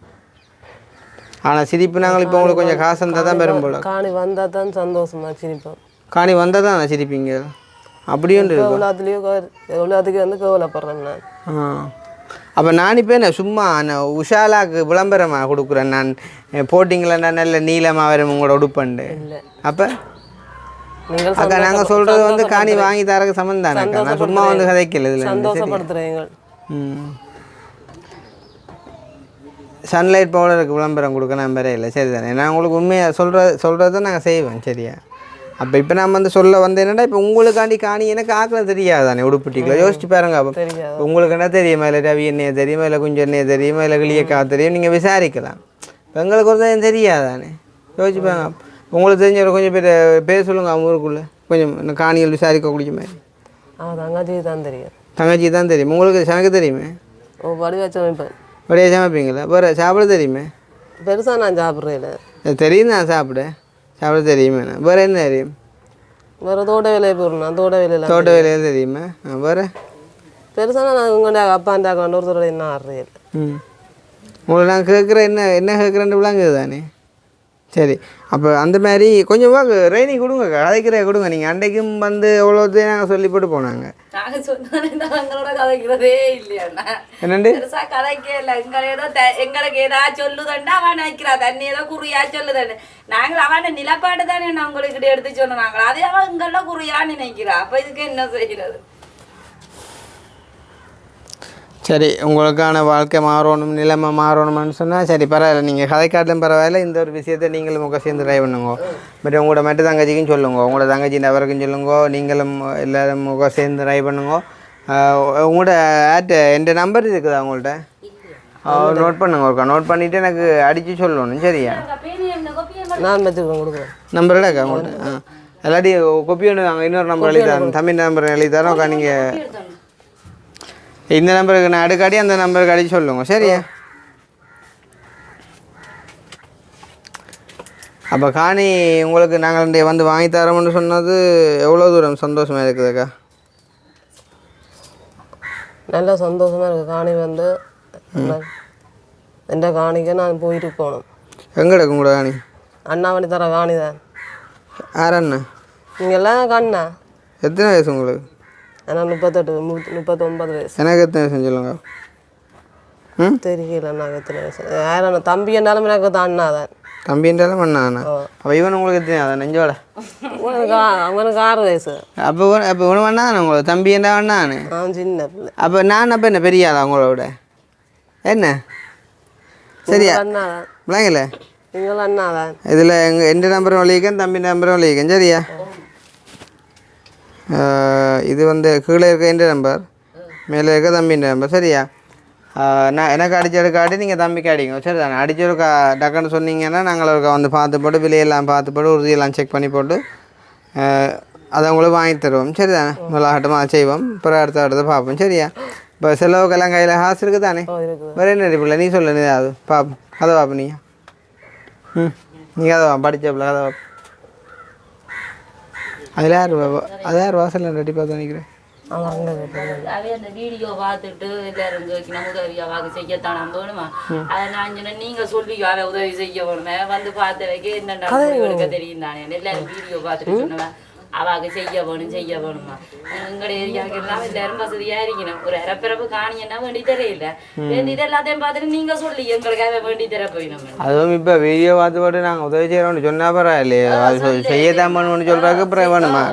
ஆனால் சிரிப்பு நாங்கள் இப்போ உங்களுக்கு கொஞ்சம் காசு இருந்தால் தான் பெரும் போல. காணி வந்தால் தான் சந்தோஷமாக சிரிப்போம். காணி வந்தால் தான் நான் சிரிப்பீங்க அப்படின்ட்டு எவ்வளோத்துக்கு வந்து கவலைப்படுறேன் நான். அப்போ நான் இப்போ என்ன சும்மா நான் உஷாலாக்கு விளம்பரமாக கொடுக்குறேன். நான் போட்டிங்களா நல்ல நீளமாக வரும் உங்களோட உடுப்பண்டு. அப்போ அக்கா நாங்கள் சொல்கிறது வந்து காணி வாங்கி தரக்கு சம்மந்தம் தானே. நான் சும்மா வந்து கதைக்கல இதில் சந்தோஷப்படுத்துகிறீங்க. சன்லைட் பவுடருக்கு விளம்பரம் கொடுக்க நான் பெற இல்லை, சரி தானே. நான் உங்களுக்கு உண்மையாக சொல்கிறது தான் நாங்கள் செய்வேன், சரியா. அப்போ இப்போ நான் வந்து சொல்ல வந்து என்னடா இப்போ உங்களுக்காண்டி காணி எனக்கு ஆக்கல தெரியாதானே உடுப்பிட்டிக்கல யோசிச்சு பாருங்க. அப்போ உங்களுக்கு என்ன தெரியுமா, இல்லை ரவி என்னைய தெரியுமா, இல்லை குஞ்சு என்னைய தெரியுமா, இல்லை கிளியக்கா தெரியும், நீங்கள் விசாரிக்கலாம். எங்களுக்கு ஒரு தான் தெரியாதானே யோசிச்சு பாருங்க. உங்களுக்கு தெரிஞ்ச கொஞ்சம் பேர் சொல்லுங்கள் அவங்க ஊருக்குள்ளே கொஞ்சம் காணிகள் விசாரிக்கக்கூடிய மாதிரி. தங்கச்சி தான் தெரியும். தங்கச்சி தான் தெரியும். உங்களுக்கு சமைக்க தெரியுமே? வடிவா சமைப்பேன். வடிவா சமைப்பீங்களா? வேறு சாப்பிட தெரியுமே? பெருசாக நான் சாப்பிட்றேன். தெரியும் நான் சாப்பிட தெரியுமே. வேறு என்ன தெரியும்? வேறு தோட்ட வேலையை போடணும். தோட்ட வேலையில் தெரியுமா? வேறு பெருசாக நான் உங்கள்கிட்ட அப்பாண்டா ஒருத்தரோட என்ன ஆடுறேன். உங்களை நான் கேட்குறேன் என்ன கேட்குறேன்னு விளாங்குது தானே. சரி, அப்போ அந்த மாதிரி கொஞ்சம் ரெய்னி கொடுங்க, கதைக்கிற கொடுங்க. நீங்கள் அன்றைக்கும் வந்து எவ்வளோத்தையும் நாங்கள் சொல்லி போட்டு போனாங்க. நாங்கள் சொன்னோட கதைக்கிறதே இல்லையாண்ணா. என்னண்டு பெருசாக கதைக்கே இல்லை. எங்களுக்கு ஏதாவது சொல்லுதண்டா அவன் நினைக்கிறா, தண்ணி ஏதோ குறியா சொல்லுதண்டு. நாங்கள் அவன் நிலப்பாடு தானே நான் உங்களுக்கு எடுத்து சொன்னாங்க. அதே அவன் எங்கெல்லாம் குறியான்னு நினைக்கிறா. அப்போ இதுக்கு என்ன செய்கிறது? சரி, உங்களுக்கான வாழ்க்கை மாறணும், நிலைமை மாறணும்னு சொன்னால் சரி பரவாயில்ல. நீங்கள் கதைக்காட்டிலும் பரவாயில்ல. இந்த ஒரு விஷயத்தை நீங்களும் முக சேர்ந்து ட்ரை பண்ணுங்க. பட் உங்களோட மட்டும் தங்கச்சிக்கும் சொல்லுங்க, உங்களோட தங்கச்சி அவருக்கும் சொல்லுங்க. நீங்களும் எல்லோரும் முக சேர்ந்து ட்ரை பண்ணுங்க. உங்களோட என் நம்பர் இருக்குதா உங்கள்கிட்ட? நோட் பண்ணுங்க. ஒருக்கா நோட் பண்ணிவிட்டு எனக்கு அடித்து சொல்லணும். சரியா? நான் வச்சுருக்கேன், கொடுக்குறேன். நம்பர் இருக்கா உங்கள்கிட்ட? எல்லாத்தையும் கொப்பி ஒன்று நாங்கள் இன்னொரு நம்பர் எழுதி தரோம், தமிழ் நம்பர் எழுதி தரோம். உக்கா நீங்கள் இந்த நம்பருக்கு நான் அடுக்காடி அந்த நம்பருக்கு அடிச்சு சொல்லுங்க. சரியா? அப்போ காணி உங்களுக்கு நாங்கள் வந்து வாங்கி தரோம்னு சொன்னது எவ்வளோ தூரம் சந்தோஷமாக இருக்குதுக்கா? நல்லா சந்தோஷமாக இருக்குது. காணி வந்து எந்த காணிக்கு நான் போயிட்டு போகணும். எங்கே இருக்கு உங்களோட காணி? அண்ணா பண்ணி தர காணி தான். யார் அண்ணா? நீங்கள் எல்லாம் கண்ணா. எத்தனை வயசு உங்களுக்கு? எனக்கு 39 வயசு. எனக்கு எத்தனை வயசுன்னு சொல்லுங்க. தெரியல நான் எத்தனை வயசு. யாரும் தம்பி என்றாலும் எனக்கு தான் அண்ணா தான். தம்பி என்றாலும் அண்ணா அண்ணா. அப்போ இவன் உங்களுக்கு எத்தனை? அதான் நெஞ்சோட அவனுக்கு 6 வயசு. அப்போ இவனு அண்ணா உங்களுக்கு தம்பி என்றா அண்ணான்னு? சின்ன பிள்ளை. அப்போ நான் அப்போ என்ன பெரிய ஆளா உங்களோட? என்ன சரியா அண்ணா தான். விளங்கல? நீங்களும் அண்ணா தான். இதில் எந்த நம்பரும் வலிக்கேன், தம்பி நம்பரும் வலிக்கேன். சரியா? இது வந்து கீழே இருக்க எந்த நம்பர், மேலே இருக்க தம்பின்ற நம்பர். சரியா? நான் எனக்கு அடிச்சு காட்டி நீங்கள் தம்பிக்கு அடிங்க. சரி தானே? அடிச்சு ஒரு டக்குன்னு சொன்னீங்கன்னா நாங்கள் ஒரு வந்து பார்த்து போட்டு விலையெல்லாம் பார்த்து போட்டு உறுதியெல்லாம் செக் பண்ணி போட்டு அதை உங்களுக்கு வாங்கி தருவோம். சரி தானே? முதலாகட்டமாக செய்வோம். அப்புறம் அடுத்த பார்ப்போம். சரியா? இப்போ செலவுக்கெல்லாம் கையில் காசு இருக்குது தானே? வேறு என்ன இருப்பில்ல? நீ சொல்லு. நீ அது பார்ப்போம். அதை பார்ப்போம். நீங்கள் நீங்கள் அதை படித்தப்பில்ல அதை பார்ப்போம். அதில் யார் வாசலில் ரெடி பார்த்து நினைக்கிறேன். அவே அந்த வீடியோ பார்த்துட்டு எல்லாரும் நமக்கு உதவியாவாக செய்யத்தான் வேணுமா? அதை நான் சொன்னேன், நீங்க சொல்லி அவ உதவி செய்ய வேணுமே, வந்து பார்த்த வைக்க என்னென்ன தெரியும் தானே. எல்லாரும் வீடியோ பார்த்துட்டு சொன்னவன் அவாக செய்ய வேணுமா? எங்களுடைய ஏரியாவுக்கு எல்லாம் எல்லாரும் வசதியா இருக்கணும். ஒரு அரைப்பிறப்பு காணியன்னா வேண்டி தெரியல. இது எல்லாத்தையும் பார்த்துட்டு நீங்க சொல்லி எங்களுக்காக வேண்டி தர போயிடும். அதுவும் இப்போ வீடியோ பார்த்து போட்டு நாங்கள் உதவி செய்யறோம்னு சொன்னா பரவாயில்லையே, செய்யத்தான் பண்ணுவோம்னு சொல்றாங்க. அப்புறம் வேணுமா?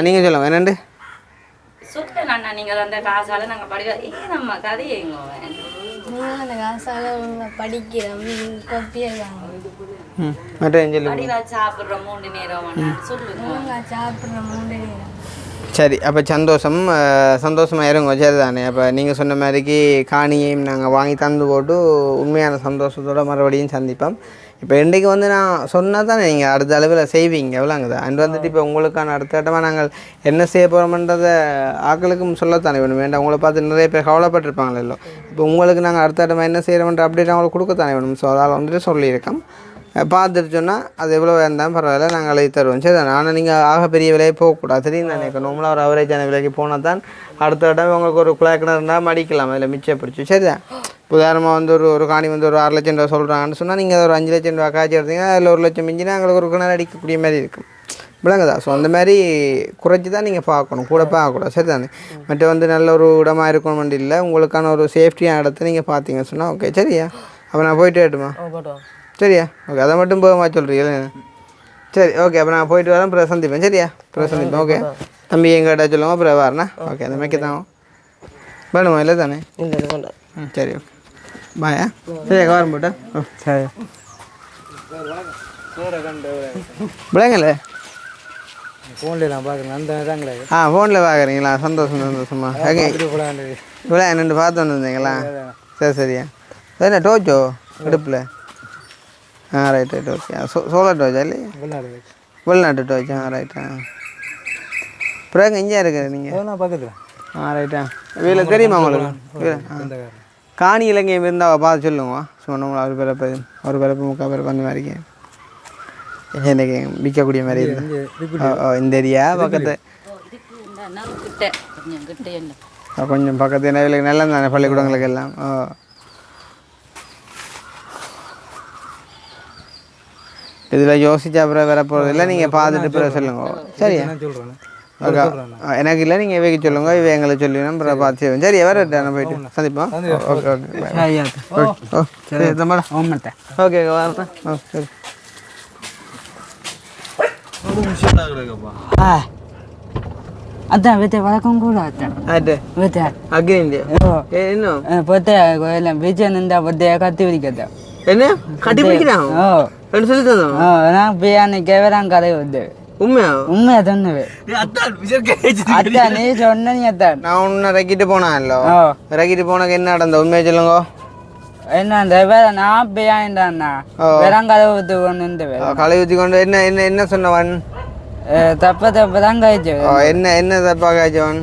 நீங்கள் சொல்லுங்க என்னண்டு சுத்தம் அண்ணா. நீங்க அந்த காசால நாங்க படிக்க நம்ம கதையை அந்த காசால படிக்கிறோம். சாப்பிடுற 3 நேரம் சொல்லுங்க. சாப்பிட்ற 3 நேரம். சரி, அப்போ சந்தோஷமாக இருங்க. சரி தானே? அப்போ நீங்கள் சொன்ன மாதிரிக்கு காணியையும் நாங்கள் வாங்கி தந்து போட்டு உண்மையான சந்தோஷத்தோடு மறுபடியும் சந்திப்போம். இப்போ இன்றைக்கு வந்து நான் சொன்னால் தானே நீங்கள் அடுத்த அளவில் செய்வீங்க. எவ்வளோங்குதா? அண்ட் வந்துட்டு இப்போ உங்களுக்கான அடுத்த கட்டமாக நாங்கள் என்ன செய்ய போகிறோம்ன்றதை ஆக்களுக்கும் சொல்லத்தானே வேணும். வேண்டாம், உங்களை பார்த்து நிறைய பேர் கவலைப்பட்டிருப்பாங்களோ. இப்போ உங்களுக்கு நாங்கள் அடுத்த கட்டமாக என்ன செய்கிறோம்ன்ற அப்டேட் அவங்களுக்கு கொடுக்கத்தானே வேணும். ஸோ அதால் வந்துட்டு சொல்லியிருக்கோம். பார்த்துட்டு சொன்னால் அது எவ்வளோ இருந்தாலும் பரவாயில்ல, நாங்கள் எழுதி தருவோம். சரி தானே? ஆனால் நீங்கள் ஆக பெரிய விலையை போகக்கூடாது. தெரியும் தானே? இப்போ நார்மலாக ஒரு அவரேஜான விலைக்கு போனால் தான் அடுத்த கட்டம் உங்களுக்கு ஒரு குழாய் கிணறு இருந்தால் மடிக்கலாம், அதில் மிச்சம் பிடிச்சி. சரிதான்? உதாரணமாக வந்து ஒரு காணி வந்து ஒரு 6 லட்சம் ரூபா சொல்கிறாங்கன்னு சொன்னால் நீங்கள் ஒரு 5 லட்சம் ரூபா காய்ச்சி எடுத்தீங்க, அதில் 1 லட்சம் மிஞ்சினா எங்களுக்கு ஒரு கிணறு அடிக்கக்கூடிய மாதிரி இருக்கும். விளங்குதா? ஸோ அந்த மாதிரி குறைச்சி தான் நீங்கள் பார்க்கணும், கூட பார்க்கக்கூடாது. சரி தானே? மற்ற வந்து நல்ல ஒரு இடமா இருக்கணும் இல்லை, உங்களுக்கான ஒரு சேஃப்டியான இடத்த நீங்கள் பார்த்தீங்கன்னு சொன்னால் ஓகே. சரியா? அப்போ நான் போயிட்டு வரட்டுமா? சரியா? ஓகே, அதை மட்டும் போகமா சொல்கிறீங்களே? சரி, ஓகே. அப்போ நான் போயிட்டு வரேன், அப்புறம் சந்திப்பேன். சரியா? அப்புறம் சந்திப்பேன். ஓகே, தம்பி எங்கிட்ட சொல்லுங்க, அப்புறம் வரேண்ணா. ஓகே, அந்த மேய்க்க தான் வேணுமா? இல்லை தானே? சரி, ஓகே, பாயா. சரி, கவரம் போட்டேன். சரி, விளங்கல ஃபோன்லாம் பார்க்குறேன் அந்த தாங்களே ஃபோனில் பார்க்குறீங்களா? சந்தோஷமா ஓகே. இவ்வளோ என்னென்னு பார்த்து வந்துருந்தீங்களா? சரியா சரிண்ணா. டோச்சோ இடுப்பில்? Right okay. சோலார் டோச்சா இல்லையா? வெளிநாட்டு டோச்சா? ரைட்டா. அப்புறம் இங்கே இருக்கிற நீங்கள் பக்கத்தில்? ரைட்டா. வீட்டில் தெரியுமா உங்களுக்கு? காணி இலங்கையும் இருந்தால் பார்த்து சொல்லுங்க. சொன்னோம் ஒரு பிறப்பு 3/4 பிறப்பு அந்த மாதிரிக்கு எனக்கு விற்கக்கூடிய மாதிரி இந்த ஏரியா பக்கத்து கொஞ்சம் பக்கத்து என்ன நல்லா தானே பள்ளிக்கூடங்களுக்கு எல்லாம். இதில் யோசிச்சா அப்புறம் வர போகிறது இல்லை. நீங்கள் பார்த்துட்டு பிறகு சொல்லுங்க. சரியா? எனக்கு இல்லை, நீங்கள் இவைக்கு சொல்லுங்க, இவை எங்களை சொல்லுங்க, அப்புறம் பார்த்து செய்வோம். சரி வரட்டேன், போயிட்டு சந்திப்போம். ஓகே ஓகே வரட்டேன். சரி. அதான் வீட்டை வழக்கம் கூட அதான் வீட்டை என்ன பொத்தையா வீச்சை நின்றா பொத்தையா கத்தி பிடிக்கத்தான் என்ன கட்டி பிடிக்கிறான் சொல்லி தந்தோம். நான் பிரியாணிக்கே வரான் கதை வந்து உண்மையா சொன்னவே அதான் நீ சொன்னீங்க தான். நான் உன்னை ரக்கிட்டு போனான்ல, ரக்கிட்டு போனக்கு என்ன நடந்த உண்மையை சொல்லுங்க. என்ன நான் பிரியாணிடாண்ணா வெறாம் கதை ஊற்றி கொண்டு களை ஊற்றி கொண்டு என்ன என்ன என்ன சொன்னவன்? தப்ப தான் காய்ச்சு. என்ன தப்பா காய்ச்சவன்?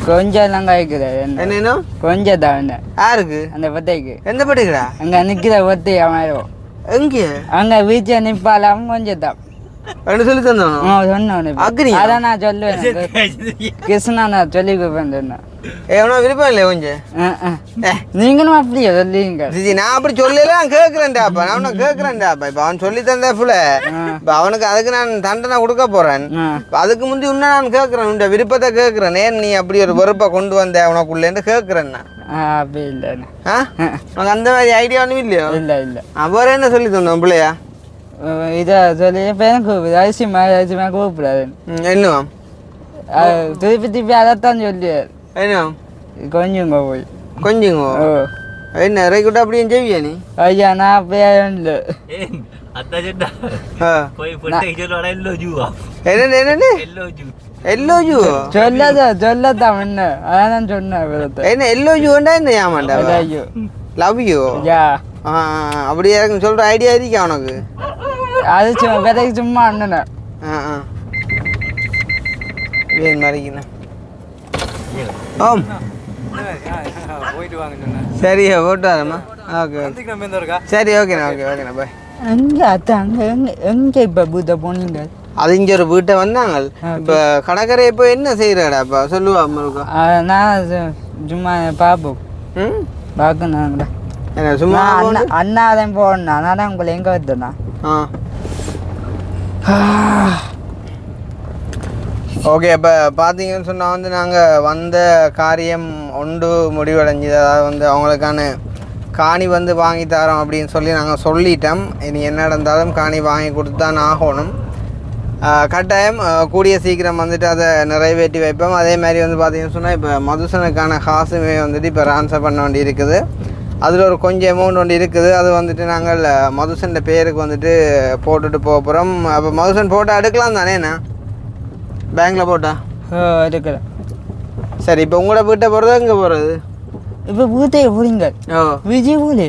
கொஞ்சம் எல்லாம் காய்க்குது. என்ன கொஞ்சம் தான் என்ன யாருக்கு? அந்த பத்தைக்கு. எந்த பட்டிக்கிறா? அங்க நிக்கிற பத்தி அவன் எங்க அங்க வீச்சை நிப்பாலாம் கொஞ்சம் தான் சொல்லி தந்தோம். அதான் நான் சொல்லுவேன். கிருஷ்ணா நான் சொல்லி கொடுப்பேன். எவனா விருப்பம் இல்லை கொஞ்சம் நீங்களும் அப்படியே சொல்லிங்க. நான் அப்படி சொல்லல, நான் கேட்குறேன்டாப்பா. நான் அவனை கேட்குறேன்டாப்பா. இப்போ அவன் சொல்லி தந்தா ஃபுல்ல இப்போ அவனுக்கு அதுக்கு நான் தண்டனை கொடுக்க போறேன். அதுக்கு முந்தி இன்னும் நான் கேட்குறேன், உண்ட விருப்பத்தை கேட்குறேன். ஏன் நீ அப்படி ஒரு வெறுப்பை கொண்டு வந்த அவனுக்குள்ளேன்னு கேட்குறேன் நான். அப்படி இல்லைண்ணா. உனக்கு அந்த மாதிரி ஐடியா ஒன்றும் இல்லையோ? இல்லை. அப்புறம் என்ன சொல்லி தந்தோம் பிள்ளையா? இதை சொல்லி கூப்பிடு ஐசியமா கூப்பிடாது. என்ன திருப்பி அதைத்தான் சொல்லி என்ன கொஞ்சங்க போய் கொஞ்சங்க என்ன ரைக்கூட அப்படியே செய்வியா நீ? ஐயா நான் அப்படியே இல்லை. சொல்லத்தான் என்ன அதான் சொன்னேன். என்ன எல்லோ ஜூண்டா என்ன ஏமாண்டா? லவ் யூ அப்படியே சொல்ற ஐடியா இருக்கா உனக்கு? அது விதைக்கு சும்மா அண்ணன மறைக்கணும். சரியா போட்டு வரேம்மா. ஓகே சரி ஓகேண்ணா. ஓகேண்ணா பாய். எங்கே அத்தான் எங்கே இப்போ பூத்த போனீங்க? அது இங்கே ஒரு வீட்டை வந்தாங்க. இப்போ கடற்கரை இப்போ என்ன செய்யறாடாப்பா சொல்லுவா அம்மாவுக்கு? நான் சும்மா பார்ப்போம் பார்க்கணுங்களா என்ன சும்மா அண்ணாதான் போடணும். அதனால உங்களை எங்கே வருதுண்ணா? ஓகே இப்போ பார்த்தீங்கன்னு சொன்னால் வந்து நாங்கள் வந்த காரியம் ஒன்று முடிவடைஞ்சுது. அதாவது வந்து அவங்களுக்கான காணி வந்து வாங்கி தரோம் அப்படின்னு சொல்லி நாங்கள் சொல்லிட்டோம். இனி என்ன நடந்தாலும் காணி வாங்கி கொடுத்தான் ஆகணும். கட்டாயம் கூடிய சீக்கிரம் வந்துட்டு அதை நிறைவேற்றி வைப்போம். அதே மாதிரி வந்து பார்த்தீங்கன்னு சொன்னால் இப்போ மதுசனுக்கான காசுமே வந்துட்டு இப்போ ட்ரான்ஸ்ஃபர் பண்ண வேண்டி இருக்குது. அதில் ஒரு கொஞ்சம் அமௌண்ட் ஒன்று இருக்குது. அது வந்துட்டு நாங்கள் மதுசன் பேருக்கு வந்துட்டு போட்டுட்டு போக போகிறோம். அப்போ மதுசன் போட்டால் எடுக்கலாம் தானேண்ணா? பேங்க்கில் போட்டா எடுக்கிறேன். சரி இப்போ உங்களோட வீட்டை போகிறது எங்கே போகிறது? இப்போ வீட்டையே போறீங்க? விஜய் போலே.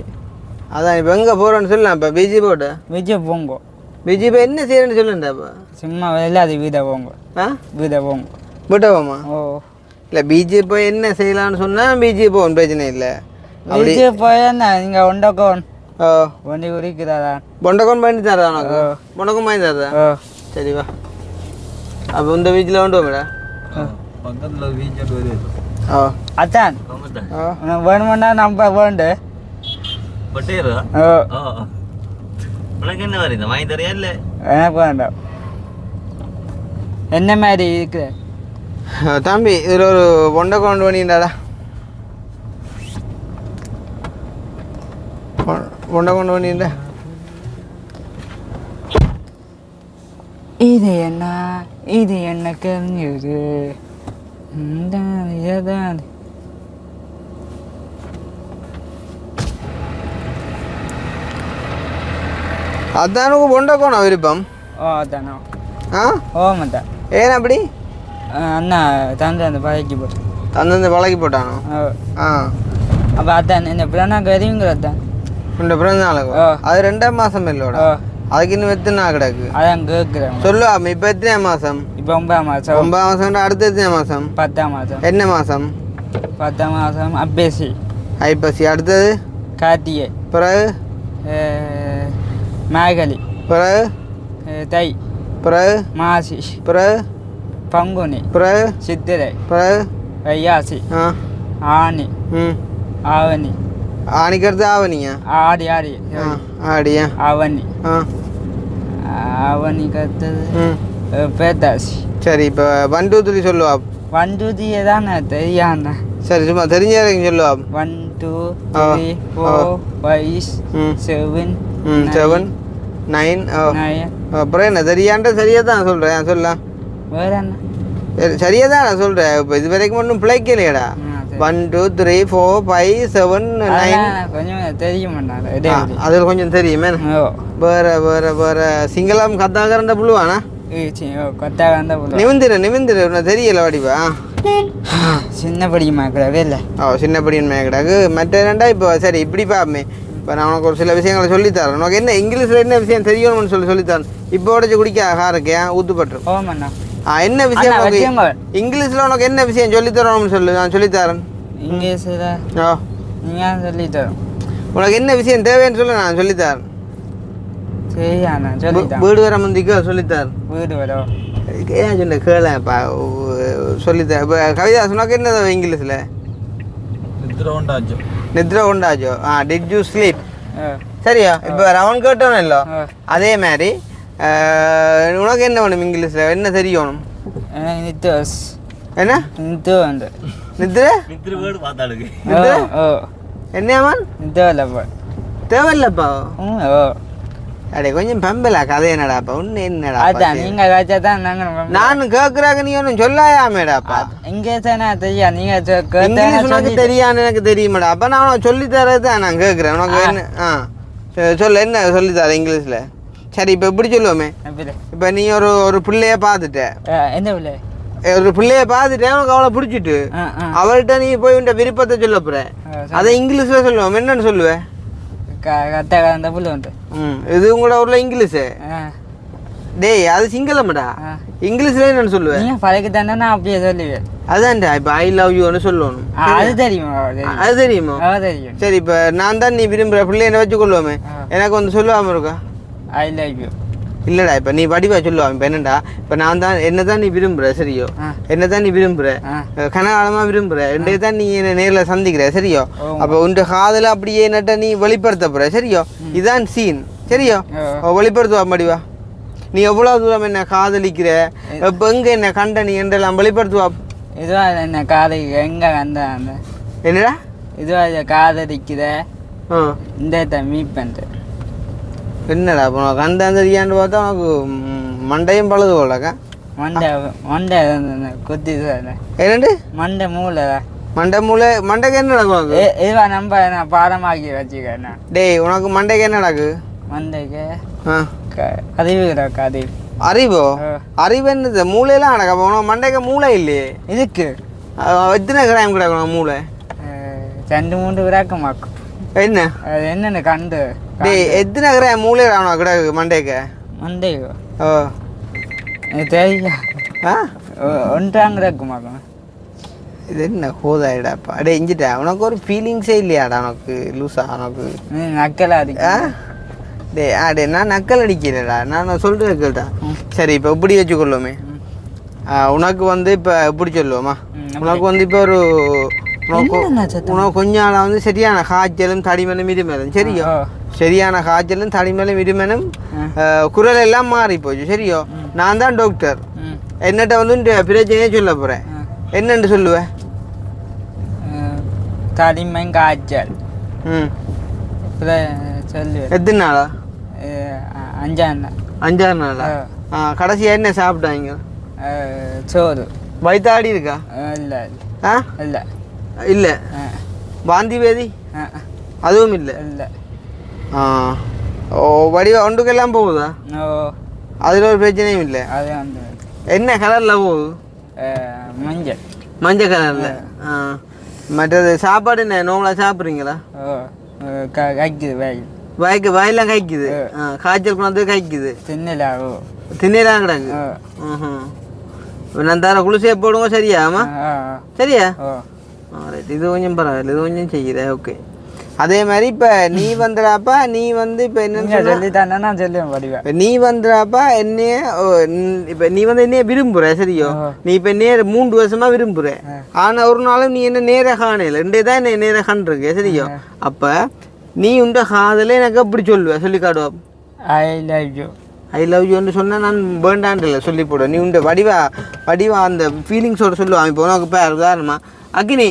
அதான் இப்போ எங்கே போகிறோன்னு சொல்லலாம். இப்போ பிஜி போட்ட விஜய் போங்க. பிஜி இப்போ என்ன செய்யணும்னு சொல்லுண்டாப்பா? சும்மா இல்லாத வீட்டை போங்க. வீட்டை போங்க. வீட்டை போமா? இல்லை பிஜி போய் என்ன செய்யலான்னு சொன்னால் பிஜி போகணும், பிரச்சனை இல்லை. பிஜி போய் என்ன நீங்கள் ஒண்டக்கோன் வண்டி குடிக்கிறாரா? பொண்டக்கோன் பண்ணி தரதா உனக்கு? பொண்டக்கோன் பண்ணி தரதா? சரி வா. அப்போ இந்த வீட்டில் வேண்டுவோம்டா பக்கத்தில் வீட்டு வருது. அத்தான் வேணுமெண்டா நம்ம வேண்டு உனக்கு என்ன வருது வாங்கி தரையா இல்லை? எனக்கு வேண்டாம். என்ன மாதிரி இருக்கு தம்பி? இதில் ஒரு பொண்டக்கோன் பண்ணிட்டாடா. பொண்டக்கோன் பண்ணிட்டா. இது என்ன தெரிஞ்சது? அதானுக்கு பொண்டக்கோனா விருப்பம்? அதானோ ஆ ஓமாட்டா ஏன் அப்படி அண்ணா தந்தை அந்த பழக்கி போட்டு தந்தந்த பழகி போட்டானோ ஆ அப்போ அதான் இந்த பிறனாக்கு எதுங்கிறதான் இந்த பிறந்த நாளுக்கு ஆ. அது 2ஆம் மாதம் இல்லோட ஓ அதுக்கு இன்னும் எத்தனை நாள் கிடக்கு அதான் கேட்குறேன் சொல்லுவாம இப்போ எத்தனை மாதம் இப்போ 9 மாதம் 9 மாதம் அடுத்த எத்தனை மாதம் 10 மாதம் என்ன மாதம் 10 மாதம் அப்பேசி ஐப்பசி அடுத்தது கார்த்திகை பிறகு மாகலி பிறகு தை பிறகு மாசி பிறகு பங்குனி பிறகு சித்திரை பிறகு வையாசி ஆ ஆனி ம் ஆவணி ஆணிக்கிறது ஆவணியா ஆடி ஆடி ஆ ஆடியா ஆவணி ஆ ஆவணிக்கு அடுத்தது ம் பேத்தாசி சரி இப்போ 1 2 3 சொல்லுவா வண்டூதியே தானே தெரியாண்ணா சரி சும்மா தெரிஞ்ச வரைக்கும் சொல்லுவா 1 2 3 4 5 ம் 7 ம் 7 9 9 அப்புறம் என்ன சரியான்ட்டு சரியாக தான் சொல்கிறேன் சொல்லலாம் வேற என்ன சரியாக தான் நான் சொல்கிறேன் இப்போ இது வரைக்கும் ஒன்றும் பிழைக்கலையடா 1 2 3 4 5 7 9 கொஞ்சம் தெரிய மாட்டாங்க அதில் கொஞ்சம் தெரியுமே ஓ வேற சிங்களம் கத்தாகரண்ட புழுவானா கொத்தா வந்த நிமிந்திர உனக்கு தெரியல வடிவா சின்ன படிக்குமா கூடவே இல்லை சின்னப்படியின் மேகடாக்கு மற்ற என்னண்டா இப்போ சரி இப்படி பாப்பமே இப்போ நான் உனக்கு ஒரு சில விஷயங்களை சொல்லித்தரேன் உனக்கு என்ன இங்கிலீஷில் என்ன விஷயம் தெரியணும்னு சொல்லித்தரேன் இப்போ உடச்சி குடிக்க இருக்கேன் ஊத்துப்பட்டுரும் ஓமண்ணா என்ன விஷயம் உனக்கு இங்கிலீஷில் உனக்கு என்ன விஷயம் சொல்லித்தரணும்னு சொல்லு நான் சொல்லித்தரேன் இங்கிலீஷில் ஓ நீங்கள் சொல்லித்தரோம் உனக்கு என்ன விஷயம் தேவைன்னு சொல்லு நான் சொல்லித்தரேன் சரியாண்ணா சொல்லிட்டேன் வீடு வர முந்திக்கோ சொல்லித்தரேன் வீடு வரும் ஏன் சொன்ன கேளப்பா சொல்லித்தரேன் இப்போ கவிதா உனக்கு என்ன தேவை இங்கிலீஷில் நித்ரா உண்டாச்சோ டிட் யூ ஸ்லீப் சரியா இப்போ அவன் கேட்டவன் இல்லை அதே மாதிரி உனக்கு என்ன வேணும் இங்கிலீஷில் என்ன தெரியணும் நித்தோஸ் என்ன நித்தோ வந்து நித்ர ஓ என்னமான் நித்தோ இல்லைப்பா தேவையில்லப்பா ஓ அடே கொஞ்சம் பம்பலா கதை என்னடாப்பா ஒன்று என்னடா அதான் நீங்கள் காய்ச்சா தான் நாங்கள் நான் கேட்குறாங்க நீ ஒன்றும் சொல்லாயாமேடாப்பா இங்கிலீஷ் தானே தெரியா நீங்கள் இங்கிலீஷ் உனக்கு தெரியான்னு எனக்கு தெரியுமாடா அப்போ நான் உனக்கு சொல்லித்தரது தான் நான் கேட்குறேன் உனக்கு என்ன சொல்லு என்ன சொல்லித்தரேன் இங்கிலீஷில் சரி இப்போ எப்படி சொல்லுவோமே இப்போ நீ ஒரு பிள்ளைய பார்த்துட்ட எந்த பிள்ளை ஒரு பிள்ளைய பார்த்துட்டேன் உனக்கு அவளை பிடிச்சிட்டு அவள்கிட்ட நீ போய் உன்ட விருப்பத்தை சொல்ல போற அதை இங்கிலீஷில் சொல்லுவோம் என்னன்னு சொல்லுவேன் கத்த கலந்த புள்ள உண்டு இது உங்களோட ஊரில் இங்கிலீஷு டேய் அது சிங்களம்டா இங்கிலீஷ்ல என்னன்னு சொல்லுவேன் நீங்க பழகி தானே நான் அப்படியே சொல்லுவேன் அதான்டா இப்போ ஐ லவ் யூன்னு சொல்லணும் அது தெரியுமா அது தெரியுமா தெரியும் சரி இப்போ நான் தான் நீ விரும்புகிற பிள்ளை என்ன வச்சு கொள்ளுவோமே எனக்கு வந்து சொல்லுவாம இருக்கா ஐ லவ் யூ இல்லடா இப்போ நீ வடிவா சொல்லுவாங்க இப்போ என்னடா இப்போ நான் தான் என்ன தான் நீ விரும்புகிற சரியோ என்ன தான் நீ விரும்புகிற கனகாலமாக விரும்புகிற ரெண்டே தான் நீ என்ன நேரில் சந்திக்கிற சரியோ அப்போ உன்ட காதல அப்படியே என்னட்ட நீ வெளிப்படுத்த போகிற சரியோ இதான் சீன் சரியோ வெளிப்படுத்துவா மடிவா நீ எவ்வளோ தூரம் என்ன காதலிக்கிற இப்போ எங்கே என்ன கண்ட நீ என்றெல்லாம் வெளிப்படுத்துவா இதுவா என்ன காதலிக்க எங்கே கண்ட அந்த என்னடா இதுவா காதலிக்கிற இந்த மீட் பண்ணிட்டு என்னடா இப்போ உனக்கு கண்டான் தெரியான்னு பார்த்தா உனக்கு மண்டையும் பழுது போலக்கா மண்டை மண்டை குத்தி என்னண்டு மண்டை மூளை மண்டைக்கு என்ன நடக்கும் உனக்கு இதுவா நம்ம நான் பாடமாக்கி வச்சுக்கண்ணா டேய் உனக்கு மண்டைக்கு என்ன நடக்கு மண்டைக்கு அறிவு கிடக்கு அறிவோ அறிவு என்னது மூளையெல்லாம் நடக்க உனக்கு மண்டைக்கு மூளை இல்லையே இதுக்கு எத்தனை கிராம் கிடக்கணும் மூளை 2-3 கிராக்கமாக்கும் என்ன அது என்னென்ன கண்டு டேய் எத்தனை கிராம் மூளை உனக்கு கிடக்கு மண்டைக்கு மண்டைக்கு ஓ தெரியா 1 கிராக்கமாக்கும் இது என்ன ஹோதாயிடாப்பா அடே இஞ்சிட்டா உனக்கு ஒரு ஃபீலிங்ஸே இல்லையாடா உனக்கு லூஸா உனக்கு நக்கலா அடிக்க டே நான் நக்கல் அடிக்கிறேடா நான் சொல்கிறத கேட்டா சரி இப்போ இப்படி வச்சுக்கொள்ளுமே உனக்கு வந்து இப்போ எப்படி சொல்லுவோமா உனக்கு வந்து இப்போ ஒரு உனக்கு கொஞ்சம் நாளாக வந்து சரியான காய்ச்சலும் தடிமலும் இருமலும் சரியோ சரியான காய்ச்சலும் தடிமலும் இருமலும் குரல் எல்லாம் மாறி போச்சு சரியோ நான் தான் டாக்டர் என்னட்ட வந்து பிரச்சனையே சொல்ல போகிறேன் என்னென்று சொல்லுவேன் தடிமை காய்ச்சல் சொல்லுவேன் எத்தனை நாளா 5 நாளா கடைசியாக என்ன சாப்பிட்டாங்க சோறு வயிற்றாடி இருக்கா இல்லை இல்லை இல்லை வாந்தி வேதி அதுவும் இல்லை இல்லை ஓ வடிவா ஒன்றுக்கெல்லாம் போகுதா அதில் ஒரு பிரச்சனையும் இல்லை. அது வந்து என்ன கலரில் போகுது? மஞ்சள் மஞ்சள் கலரில். மற்றது சாப்பாடு என்ன நோம்பலாக சாப்பிட்றீங்களா? கைக்குது வயல் வயலாம் கைக்குது. காய்ச்சல் கொண்டு கைக்குது. திண்ணலாம் கிடக்கு. நான் தர குளிசையை போடுங்க. சரியா? ஆமாம் சரியா? ரைட். இது கொஞ்சம் பரவாயில்ல, இது கொஞ்சம் செய்யுது. ஓகே. அதே மாதிரி இப்போ நீ வந்துடாப்பா, நீ வந்து இப்போ என்ன சொல்லிட்டானா நான் சொல்லுவேன் வடிவா. நீ வந்துடாப்பா என்னைய இப்போ நீ வந்து என்னைய விரும்புற. சரியோ? நீ இப்போ நேர 3 வருஷமா விரும்புற. ஆனால் ஒரு நாளும் நீ என்ன நேராக காணல. 2 தான் என்ன நேராக காண்றிருக்க. சரியோ? அப்போ நீ உண்ட காதல எனக்கு அப்படி சொல்லுவ, சொல்லி காட்டுவா. I love you. I love யூன்னு சொன்னால் நான் வேண்டாண்டில்ல சொல்லி போடுவேன். நீ உண்ட வடிவா அந்த ஃபீலிங்ஸோட சொல்லுவான். இப்போ உனக்கு இப்போ உதாரணமா அக்கினி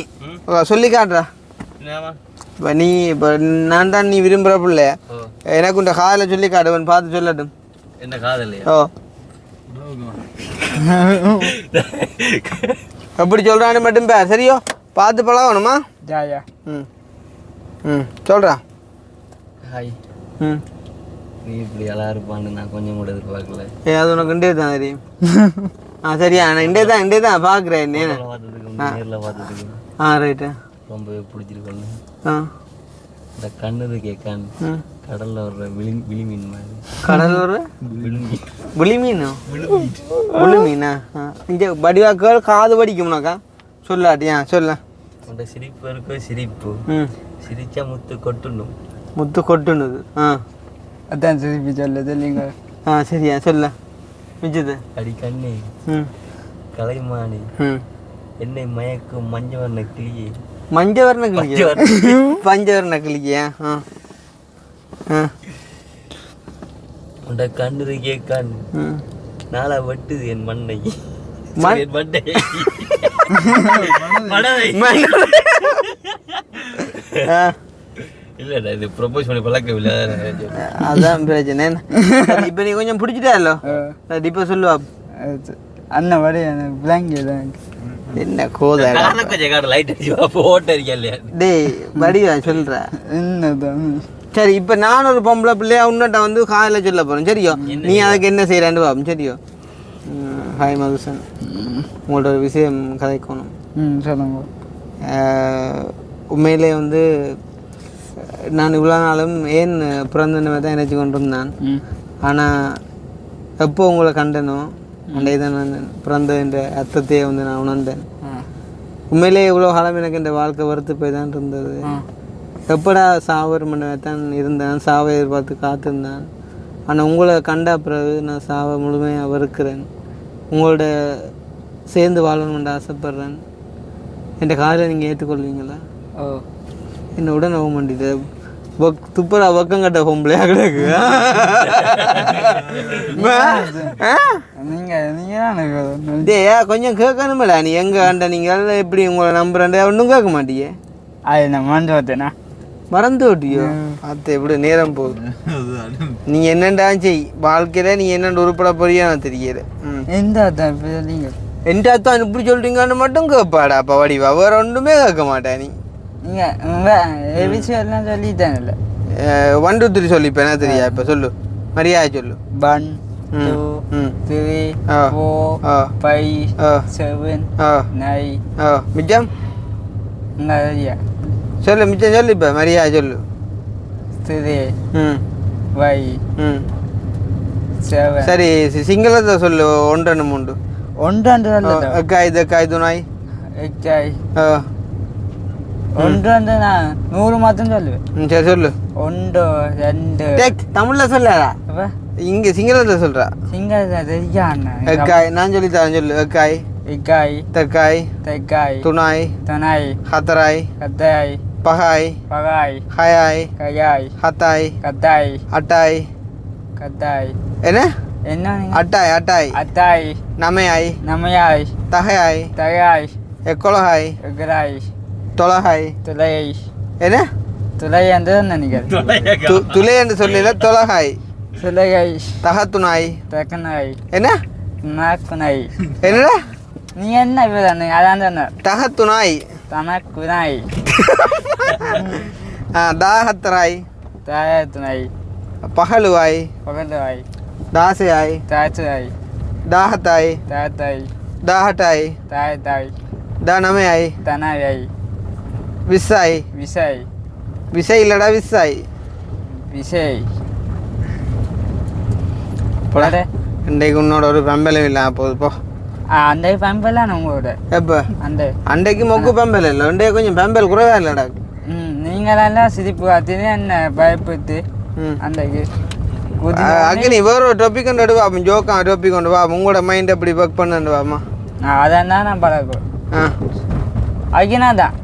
சொல்லி காட்டுறா. இப்போ நீ இப்போ நான் தான் நீ விரும்புகிற பிள்ளை, எனக்கு உண்ட காதலை சொல்லி காட்டுவன், பார்த்து சொல்லட்டும். என்ன காதலையா? ஓ எப்படி சொல்கிறான்னு மட்டும் பேர். சரியோ? பார்த்து பழகணுமா? ஜாயா. ம் ம் சொல்கிறா. ஹாய். ம் நீ இப்படி அழகா இருப்பான்னு நான் கொஞ்சம் கூட எதிர்பார்க்கல. அது உனக்கு இண்டே தான் தெரியும். சரியா? நான் இண்டே தான் பார்க்குறேன். என்ன நேரில் பார்த்ததுக்கு ரைட்டு. ரொம்பவே பிடிச்சிருக்கோன்னு. இந்த கண்ணு கேட்கான் கடலில் வர்ற விழி மீன் மாதிரி. கடல் வர்ற விழி மீனா? விழி மீனா? இங்கே வடிவாக்கள் காது வடிக்கும்னாக்கா சொல்லாட்டியா? சொல்ல. உண்ட சிரிப்பு இருக்கோ சிரிப்பு. சிரிச்சா முத்து கொட்டணும். முத்து கொட்டுனுது. அதான் சிரிப்பு சொல்ல சொல்லிங்க. சரியா? சொல்ல மிச்சது. அடி கண்ணே கலைமானி என்னை மயக்கும் மஞ்சவர்ண கிளியே. மஞ்சவர்ண கிளியே? பஞ்சவர்ண கிளியா? உண்ட கண்ணு கேட்கான் நாளா வெட்டுது என் மண்ணை. இல்ல இது ப்ரொபோஸ் பண்ணி பழக்கவில்லை. அதான் பிரச்சனை. இப்போ நீ கொஞ்சம் பிடிச்சிட்டாலோ இப்போ சொல்லுவா. அண்ணன் வரைய பிளாங்கி என்ன கோதா டேய் வடிவா சொல்ற. சரி இப்போ நான் ஒரு பொம்பளை பிள்ளையா உன்னிட்ட வந்து காலையில் சொல்ல போகிறேன். சரியோ? நீ அதுக்கு என்ன செய்யறான்னு பாப்போம். சரியோ? ஹாய் மதுசன், உங்களோட ஒரு விஷயம் கதைக்கணும். சொல்லுங்க. உண்மையிலே வந்து நான் இவ்வளோ நாளும் ஏன் பிறந்தனவை தான் நினச்சி கொண்டு இருந்தான். ஆனால் எப்போ உங்களை கண்டனோ அன்றைய தான் நான் பிறந்த என்ற அர்த்தத்தையே வந்து நான் உணர்ந்தேன். உண்மையிலே இவ்வளோ காலம் எனக்கு இந்த வாழ்க்கை வறுத்து போய் தான் இருந்தது. எப்படா சாவர் மன்னவை தான் இருந்தேன், சாவை எதிர்பார்த்து காத்திருந்தேன். ஆனால் உங்களை கண்ட பிறகு நான் சாவை முழுமையாக வெறுக்கிறேன். உங்களோட சேர்ந்து வாழணும்னு ஆசைப்பட்றேன். என் காலையில் நீங்கள் ஏற்றுக்கொள்வீங்களா? என்னை உடனே போக மாட்டேது. துப்புரா பக்கம் கட்ட பொம்பளையா கிடக்கு. கொஞ்சம் கேட்கணுமேடா. நீ எங்கே கண்ட நீங்கள் எப்படி உங்களை நம்புறேன் ஒன்றும் கேட்க மாட்டியே. அது நான் மறந்து பார்த்தேனா? மறந்து விட்டியோ? பார்த்து எப்படி நேரம் போகுது. நீ என்னண்டா செய் வாழ்க்கையில நீ என்னென்ன உருப்பட போறியா நான் தெரியல. எந்த அர்த்தம் நீங்கள் எந்த அர்த்தம் இப்படி சொல்றீங்கன்னு மட்டும் கேட்பாடா. அப்போ வடிவா வேற ஒன்றுமே கேட்க மாட்டா. நீ நீங்கள் விஷயம்லாம் சொல்லிட்டேன்ல. 1 2 3 சொல்லிப்பேன். என்ன தெரியா? இப்போ சொல்லு, மரியாதை சொல்லு. 1 2 3 4 5 7 9 மிச்சம் நிறையா சொல்லு. மிச்சம் சொல்லு. இப்போ மரியாதை சொல்லு. 3 5 7. சரி சிங்களத்தை சொல்லு. 1 2 3 1 2 எக்காய் தெக்காய் துணாய் எக்காய் 1 2 நான் 100 மாத்தம் சொல்லுவேன். சரி சொல்லு. 1 2 தமிழ்ல சொல்லடா. இங்க சிங்களத்தை சொல்றா. சிங்களத்தை தெரியா? எக்காய் நான் சொல்லி தரேன். சொல்லு. எக்காய் எக்காய் தெக்காய் தெக்காய் துணாய் துணாய் ஹத்தராய் கத்தாய் பகாய் பகாய் ஹயாய் கயாய் ஹத்தாய் கத்தாய் அட்டாய் கத்தாய். என்ன என்ன? அட்டாய் அட்டாய் அத்தாய் நமையாய் நமையாய் தகையாய் தயாய் எக்கொலகாய் எகராய் தொலகாய் துளை. என்ன துளை என்று நினைக்கிறேன். துளை என்று சொல்லல தொலகாய் துளையாய் தகத்துனாய் தக்கனாய். என்ன நாக்குனாய். என்னடா நீ என்ன இப்ப அதான் சொன்ன. தகத்துனாய் தனக்குனாய் தாகத்தராய் தாயத்துனாய் பகலுவாய் பகலுவாய் दासयाई ताचआई दाहताई ताताई दाहटाई ताताई दानमयाई तनायाई विसाई विषय विषय இல்லடா விசாய் विषय போடா இன்றைக்கு உன்னோட ஒரு பம்பலும் இல்லாம போகுது போ அந்த பம்பெல்லாம் உங்களோட எப்போ அந்த அன்றைக்கு மொக்கு பம்பல் இல்லை இன்றைக்கு கொஞ்சம் பம்பல் குறைவா இல்லைடா நீங்களெல்லாம் சிரிப்பு காத்தினு என்ன பயப்படுத்து அன்றைக்கு அக்னி வேற ஒரு டாபிக் கொண்டு வா ஜோக்கா டாபிக் கொண்டு வா உங்களோட மைண்ட் எப்படி ஒர்க் பண்ணுன்னு வாமா அதான் தான் நான் பழக்கம் அகினா தான்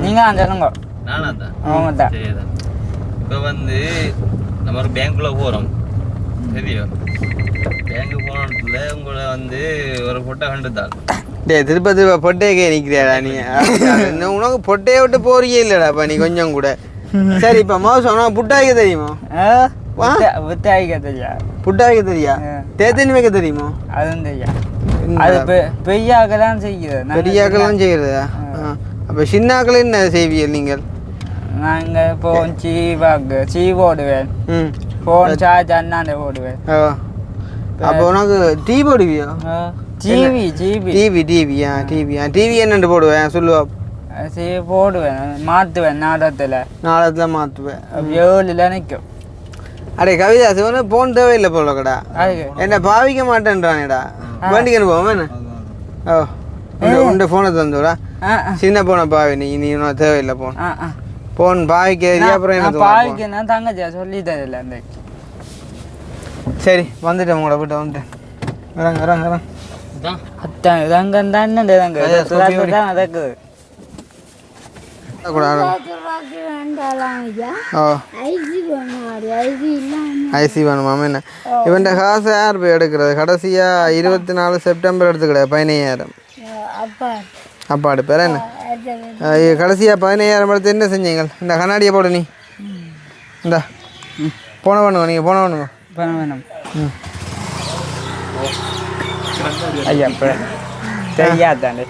நீங்கள் தான் சொல்லுங்க நானா தான் அவங்க தான் சரிதான் இப்போ வந்து நம்ம ஒரு பேங்க்குள்ளே போகிறோம் சரியா பேங்க்கு போனதுல உங்களை வந்து ஒரு பொட்டை கண்டுதான் டேய் திருப்பதி பொட்டையே நிற்கிறியாடா நீ இன்னும் உனக்கு பொட்டையை விட்டு போறியே இல்லைடாப்பா நீ கொஞ்சம் கூட சரி இப்போ மோசம் உனக்கு புட்டாய்க்க தெரியுமா புத்தாய்க்க தெரியா புட்டாய்க்க தெரியா தேத்தனி வைக்க தெரியுமா அதுவும் தெரியா அது பெரியாக்கெல்லாம் செய்யுது பெரியாக்கெல்லாம் செய்யறதா அப்போ சின்னாக்கள் என்ன செய்வீர்கள் நீங்கள் நாங்கள் ஃபோன் சீ போடுவேன் ஃபோன் சார்ஜ் அண்ணாண்ட போடுவேன் அப்போ உனக்கு டீ போடுவியா டிவி என்னென்று போடுவேன் சொல்லுவா சரி போடுவேன் மாற்றுவேன் நாடகத்தில் மாற்றுவேன் எவ்வளோ நிற்கும் அடே கவிதா சிவனு போன் தேவையில்லை போல கடா அதுக்கு என்ன பாவிக்க மாட்டேன்றானேடா வேண்டிக்கணும் போவேன் என்ன உண்ட ஃபோனை தந்துடா சின்ன போனை பாவி நீ உனக்கு தேவையில்லை போன் பாவிக்க அப்புறம் என்ன பாவிக்க தங்கச்சியா சொல்லி தரல அந்த சரி வந்துட்டேன் உங்களோட வீட்டை வந்துட்டேன் வரங்க அத்தான் இதங்க தானே நடக்குது ஐசி வேணுமா என்ன இவன் காசு யார் போய் எடுக்கிறது கடைசியாக 24 செப்டம்பர் எடுத்துக்கிட 15,000 அப்பாடு பேர் என்ன கடைசியாக 15,000 எடுத்து என்ன செஞ்சீங்க இந்த கண்ணாடியை போடு நீ இந்த போன பண்ணுங்க நீங்கள் போன பண்ணுங்க வேணும் ஐயா தெரியாதாண்டே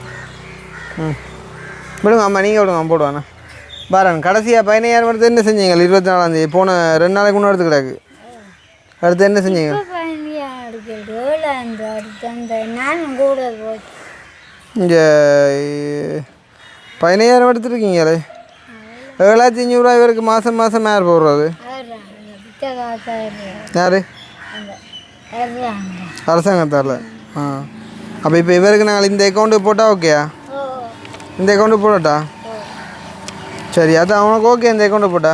விடுங்க அம்மா நீங்கள் விடுங்க போடுவாண்ணா பாருங்க கடைசியாக 15,000 எடுத்து என்ன செஞ்சீங்க 24ஆம் தேதி போன 2 நாளைக்கு முன்னே எடுத்து கிடக்கு அடுத்து என்ன செஞ்சீங்க இங்கே 15,000 எடுத்துருக்கீங்களே 7,500 இவருக்கு மாதம் யார் போடுறது யார் அரசாங்கத்தால் அப்போ இப்போ இவருக்கு நாங்கள் இந்த அக்கௌண்ட்டு போட்டால் ஓகேயா இந்த அக்கௌண்ட்டு போடட்டா சரி அதான் அவனுக்கு ஓகே இந்த அக்கௌண்ட்டு போட்டா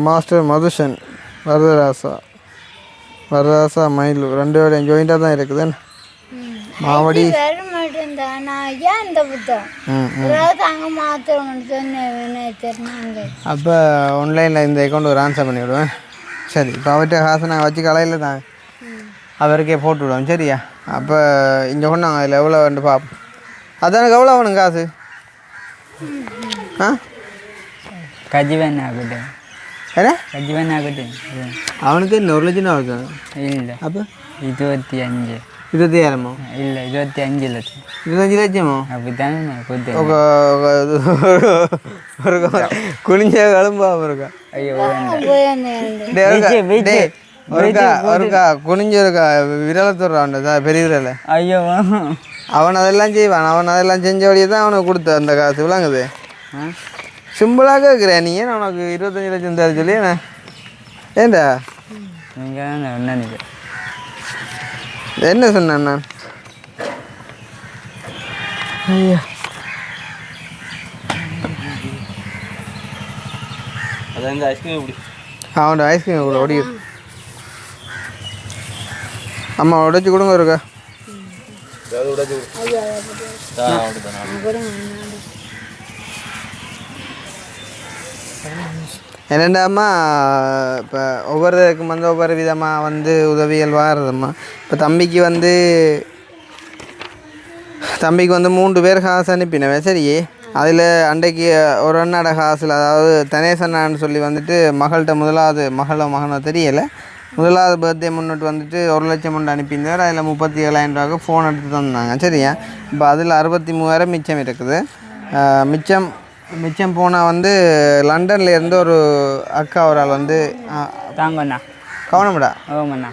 மாஸ்டர் மதுஷன் வரராசா மயிலு 2 பேரும் ஜாயிண்டாக தான் இருக்குது மாவடி அப்போ ஆன்லைனில் இந்த அக்கௌண்ட் ஒரு ஆன்சர் பண்ணி விடுவேன் சரி இப்போ அவர்கிட்ட காசை நான் வச்சு கலையில் தான் அவருக்கே போட்டு விடுவோம் சரியா அப்போ இங்கே கொண்டாங்க அதில் எவ்வளோ வந்து பார்ப்போம் அதானுக்கு எவ்வளோ வேணும் காசு கஜிவன் ஆகட்டும் என்ன கஜிவன் ஆகட்டும் அவனுக்கு என்ன 1 லட்சம் ஆகுது இல்லை அப்போ 25 20,000 இல்லை 25 லட்சம் 25 லட்சமோ அப்படித்தானே ஒரு குனிஞ்ச கழும்பா இருக்கா ஐயோ ஒருக்கா குனிஞ்ச இருக்கா விரலத்துறான் பெரிய விரலை ஐயோ அவன் அதெல்லாம் செய்வான் அவன் அதெல்லாம் செஞ்ச வழியே தான் அவனுக்கு கொடுத்த அந்த காசு விளங்குது சிம்பிளாக இருக்கிறேன் நீ ஏன் உனக்கு 25 லட்சம் தர சொல்லி ஏண்டா நீங்கள் என்ன சொன்னேன் நான் ஐயா அதான் இந்த ஐஸ்கிரீம் எப்படி அவனோட ஐஸ்கிரீம் கூட ஒடி அம்மா உடைச்சி கொடுங்க இருக்கா என்னண்டாம்மா இப்போ ஒவ்வொருத்தருக்கும் வந்து ஒவ்வொரு விதமாக வந்து உதவிகள் வாரதம்மா இப்போ தம்பிக்கு வந்து 3 பேர் காசு அனுப்பினவன் சரி அதில் அன்றைக்கு ஒரு அண்ணாட காசில் அதாவது தனேஷ் அண்ணான்னு சொல்லி வந்துட்டு மகள்கிட்ட மகனோ தெரியலை முதலாவது பர்த்டே முன்னிட்டு வந்துட்டு 1 லட்சம் கொண்டு அனுப்பியிருந்தார் அதில் 37,000 ரூபாய்க்கு ஃபோன் எடுத்து தந்தாங்க சரியா இப்போ அதில் 63,000 மிச்சம் இருக்குது மிச்சம் மிச்சம் போனால் வந்து லண்டன்ல இருந்து ஒரு அக்கா ஒரு ஆள் வந்து தாங்கண்ணா கவனம்டா ஓமண்ணா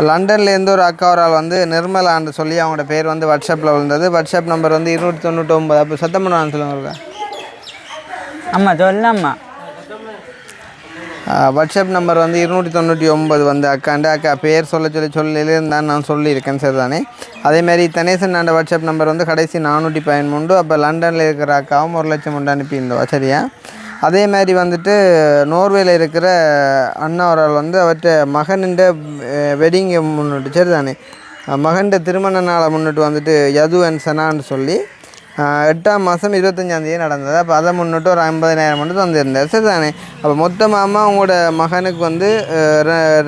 லண்டன்ல இருந்து ஒரு அக்கா ஒரு ஆள் வந்து நிர்மலான்னு சொல்லி அவங்களோட பேர் வந்து வாட்ஸ்அப்பில் விழுந்தது. வாட்ஸ்அப் நம்பர் வந்து 299. அப்போ சத்தம் பண்ணுவான்னு சொல்லுவாங்க. அம்மா சொல்லம்மா. வாட்ஸ்அப் நம்பர் வந்து 299 வந்து அக்கா பேர் சொல்லியிருந்தான்னு நான் சொல்லியிருக்கேன் சரி தானே. அதேமாதிரி தனேசன் அந்த வாட்ஸ்அப் நம்பர் வந்து கடைசி 413. அப்போ லண்டனில் இருக்கிற அக்காவும் 1,00,000 கொண்டு அனுப்பியிருந்தோம் சரியா. அதே மாதிரி வந்துட்டு நோர்வேல இருக்கிற அண்ணா ஒரு ஆள் வந்து அவர்கிட்ட மகனுண்ட வெட்டிங்கை முன்னிட்டு சரி தானே மகன்கிட்ட திருமண நாளை முன்னிட்டு வந்துட்டு யது அண்ட் சனான்னு சொல்லி 8ஆம் மாதம் 25ஆம் தேதி நடந்தது. அப்போ அதை முன்னிட்டு ஒரு 50,000 மட்டும் தந்திருந்தார் சரி தானே. அப்போ மொத்தமாக அவங்களோட மகனுக்கு வந்து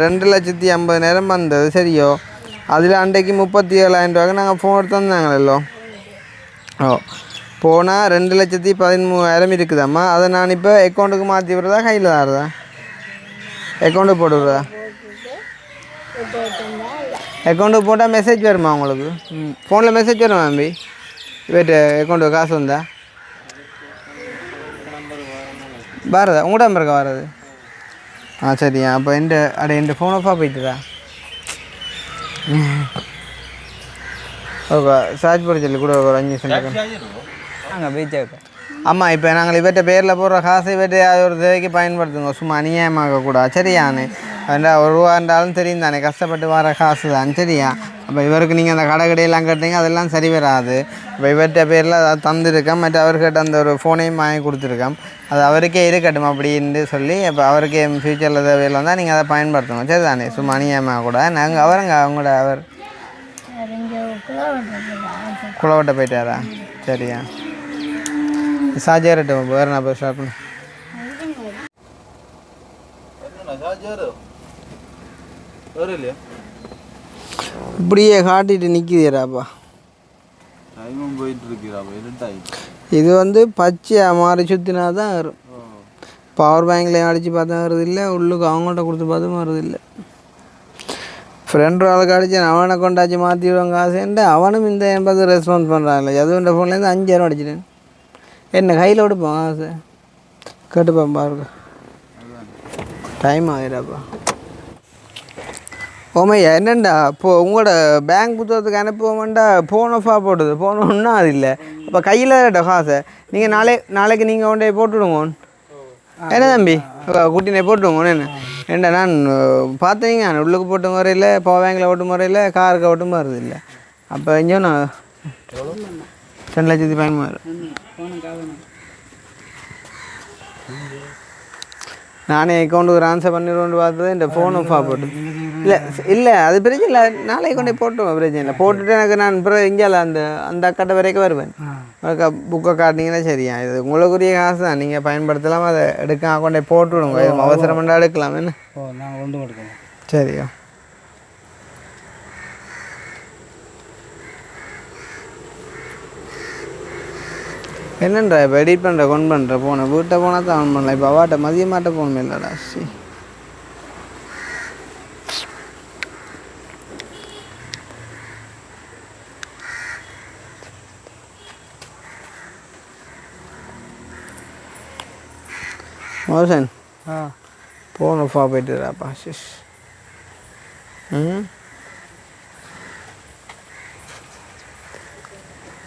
2,50,000 வந்தது சரியோ. அதில் அன்றைக்கு 37,000 ரூபாய்க்கு நாங்கள் ஃபோன் எடுத்து வந்தாங்களோ. போனால் 2,13,000 இருக்குதாம்மா. அதை நான் இப்போ அக்கௌண்ட்டுக்கு மாற்றி விடுறதா கையில் தாருதா அக்கௌண்ட்டுக்கு போட்டு விடுறதா? அக்கௌண்ட்டுக்கு போட்டால் மெசேஜ் வருமா உங்களுக்கு? ஃபோனில் மெசேஜ் வருமா தம்பி? வெயிட்டு அக்கௌண்ட்டுக்கு காசு வந்தா வரதா உங்கள்கிட்ட நம்பருக்கா வர்றது? சரியா. அப்போ என் ஃபோன் ஆஃபாக போயிட்டுதா? ஓகே சார்ஜ் போட சொல்லி கூட ஒரு 5 நிமிஷம் நாங்கள் பீச்சுக்கு. ஆமாம் இப்போ நாங்கள் இவற்ற பேரில் போடுற காசை இவற்றை ஒரு தேவைக்கு பயன்படுத்துங்க. சும்மா அநியாயமாகக்கூடாது சரியானே. ஒரு ரூபா இருந்தாலும் தெரியும் தானே கஷ்டப்பட்டு வர காசு தான் சரியா. அப்போ இவருக்கு நீங்கள் அந்த கடையெல்லாம் கட்டிங்க அதெல்லாம் சரி வராது. இப்போ இவற்ற பேரில் அதை தந்துருக்கோம். மற்ற அவர்கிட்ட அந்த ஒரு ஃபோனையும் வாங்கி கொடுத்துருக்கோம். அது அவருக்கே இருக்கட்டும் அப்படின்னு சொல்லி இப்போ அவருக்கே ஃப்யூச்சரில் தேவையில் வந்தால் நீங்கள் அதை பயன்படுத்தணும் சரி தானே. சும்மா அநியாயமாகக்கூடாது. நாங்கள் அவங்களோட அவர் குளவட்ட போயிட்டாரா சரியா. சார்ஜர்ட்டும் வேறு நான் போய் ஷாப் இப்படியே காட்டிட்டு நிற்கிதுடாப்பா. இது வந்து பச்சையாக மாறி சுற்றினா தான் வரும். பவர் பேங்க்லேயும் அடித்து பார்த்தா வருது இல்லை. உள்ளுக்கு அவங்கள்ட்ட கொடுத்து பார்த்தும் வருது இல்லை. ஃப்ரெண்ட் ஆளுக்கு அடிச்சு அவனை கொண்டாச்சு மாற்றி விடுவாங்க காசுன்ட்டு அவனும் இந்த பார்த்து ரெஸ்பான்ஸ் பண்ணுறாங்கல்ல. எதுவும் இந்த ஃபோன்லேருந்து 5,000 அடிச்சிட்டேன். என்ன கையில் விடுப்போம் காசு கேட்டுப்பான் பாருங்க. டைம் ஆகிடாப்பா. ஓமையா என்னண்டா இப்போது உங்களோட பேங்க் புத்தகத்துக்கு அனுப்புவோம்டா ஃபோன் ஆஃபாக போட்டுது. ஃபோன் ஒன்றும் அது இல்லை. அப்போ கையில் காசை நீங்கள் நாளைக்கு நீங்கள் கொண்டே போட்டுவிடுங்க. என்ன தம்பி குட்டினை போட்டுவிடுங்க. என்ன நான் பார்த்தீங்க நான் உள்ளுக்கு போட்டு முறையில் பவர் பேங்கில் ஓட்டு முறையில் காருக்கு ஓட்டும் வருது இல்லை. அப்போ இங்கே நான் 2,15,000 நானே அக்கௌண்ட்டுக்கு ட்ரான்ஸ்ஃபர் பண்ணிடுவோன்னு பார்த்தது இந்த ஃபோன் ஆஃபாக போட்டு இல்லை அது பிரச்சனை இல்லை. நாளைக்கு கொண்டே போட்டுவோம் பிரச்சனை இல்லை. போட்டுட்டு எனக்கு நான் அப்புறம் இங்கேல அந்த அக்கட்டை வரைக்கும் வருவேன். புக்கை காட்டினீங்கன்னா சரியா. இது உங்களுக்குரிய காசு தான் நீங்கள் பயன்படுத்தலாம். அதை எடுக்க கொண்டே போட்டு விடுங்க. அவசரமெண்டா எடுக்கலாம் என்ன சரியா. என்னன்றா இப்போ எடிட் பண்ணுற கொண்டு பண்ணுற போன வீட்டை போனால் தான் ஆன் பண்ணலாம். இப்போ அவாட்ட மதியமாட்ட போகணுமே இல்லைடா. சரி மோசன் போன ஃபா போயிட்டுறாப்பா. சிஸ்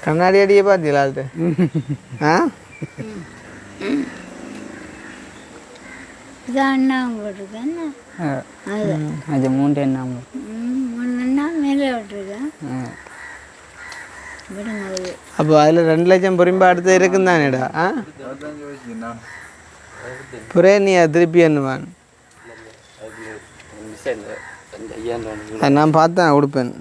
கண்ணாடி அடியே பார்த்தீங்களா? அது அது 3 எண்ணாம மேலே விட்டுருக்கேன். அப்போ அதில் 2,00,000 பொறும்பா அடுத்து இருக்குன்னு தானேடா. புரே நீ திருப்பி என்னவான் நான் பார்த்தேன் கொடுப்பேன்.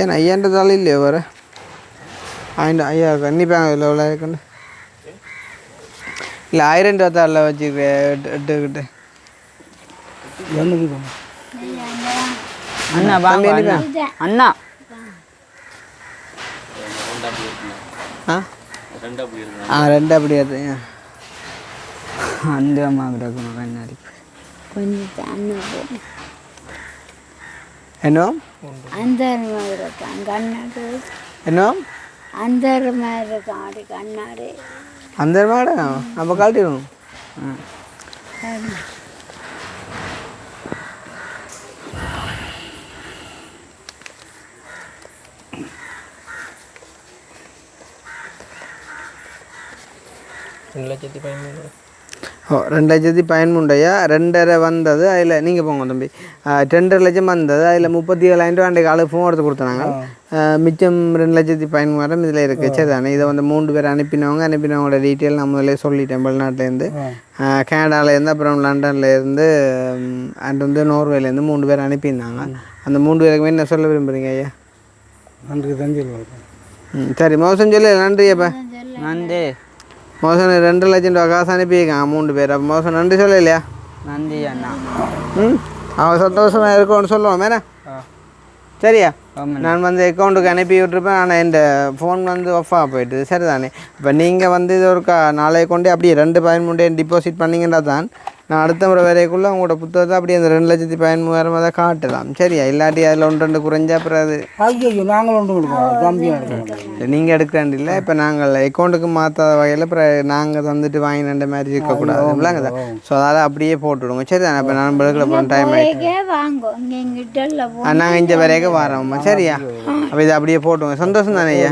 ஏன் 500 இல்லையா வர? ஐயா கண்டிப்பாக எவ்வளோ இருக்குன்னு இல்லை 1000 ரூபா தாளில் வச்சுக்கிறேன் எட்டுக்கிட்டு அண்ணா வாங்க அண்ணா. அண்ணா ரெண்டு அப்படி எடுத்துங்க அந்த அம்மா கிடக்கணும் கண்ணாடி கொஞ்சம் தண்ணி போடு. என்ன அந்த மாதிரி இருக்கான் கண்ணாடி. என்ன அந்த மாதிரி இருக்கான் அப்படி கண்ணாடி. அந்த மாட அப்போ கழட்டிடணும். ஓ 2,13,000 2.5 வந்தது. அதில் நீங்கள் போங்க தம்பி 2,00,000 வந்தது. அதில் 37,000 ரூபா அன்றைக்கு ஆளு ஃபோன் எடுத்து கொடுத்தாங்க. மிச்சம் 2,13,000 இதில் இருக்குது. சரி தானே. இதை வந்து 3 பேர் அனுப்பினவங்களோட டீட்டெயில் நான் முதல்ல சொல்லிட்டேன். வெளிநாட்டிலேருந்து கனடாவிலேருந்து அப்புறம் லண்டன்லேருந்து அண்ட் வந்து நோர்வேலேருந்து 3 பேர் அனுப்பியிருந்தாங்க. அந்த 3 பேருக்குமே என்ன சொல்ல விரும்புகிறீங்க ஐயா? நன்றி தஞ்சி. சரி மோசம் சொல்லி நன்றி அப்போ. நன்றி. மோசம் 2,00,000 ரூபா காசு அனுப்பியிருக்காங்க 3 பேர். அப்போ மோசம் நன்றி சொல்லலையா? நன்றி அண்ணா. அவன் சந்தோஷமாக இருக்கும்னு சொல்லுவோம் மேலே. சரியா? நான் வந்து அக்கௌண்ட்டுக்கு அனுப்பி விட்டுருப்பேன். ஆனால் இந்த ஃபோன் வந்து ஆஃபாக போயிட்டு. சரி தானே. இப்போ நீங்கள் வந்து இது ஒரு நாளைக்கு கொண்டு அப்படியே 2,13,000 டிபாசிட் பண்ணிங்கன்னா தான் நான் அடுத்த முறை வரைக்குள்ளே உங்களோட புத்தகத்தை அப்படியே அந்த 2,13,000 அதை காட்டலாம். சரியா? இல்லாட்டி அதில் 1-2 குறைஞ்சா அப்புறம் அது நாங்கள் ஒன்று கொடுப்போம் தம்பி. நீங்கள் எடுக்கிறாண்டு இல்லை. இப்போ நாங்கள் அக்கௌண்ட்டுக்கு மாற்றாத வகையில் அப்புறம் நாங்கள் தந்துட்டு வாங்கின மாதிரி இருக்கக்கூடாது. இல்லைங்க. ஸோ அதனால் அப்படியே போட்டுவிடுங்க. சரி தானே. இப்போ நான் எடுக்கல போகிறோம் டைம் ஆகிட்டு. வாங்க எங்கிட்ட நாங்கள் இங்கே வரைக்கும் வரோம்மா. சரியா? அப்போ இதை அப்படியே போட்டுங்க. சந்தோஷம் தானே ஐயா?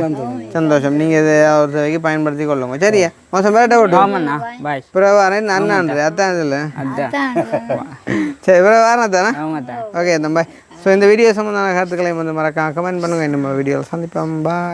சந்தோஷம். நீங்கள் இதை ஒரு வரைக்கும் பயன்படுத்தி கொள்ளுங்க. சரியா? மோசம் பேட்டை போட்டு பாய். அப்புறம் வரேன் அண்ணாண்டு அதான் இல்லை. சரி இவ்வளோ வரேன் தானே. ஓகே தம்பா. ஸோ இந்த வீடியோ சம்மந்தமான கருத்துக்களை வந்து மறக்காம கமெண்ட் பண்ணுங்கள். நம்ம வீடியோவில் சந்திப்போம். பாய்.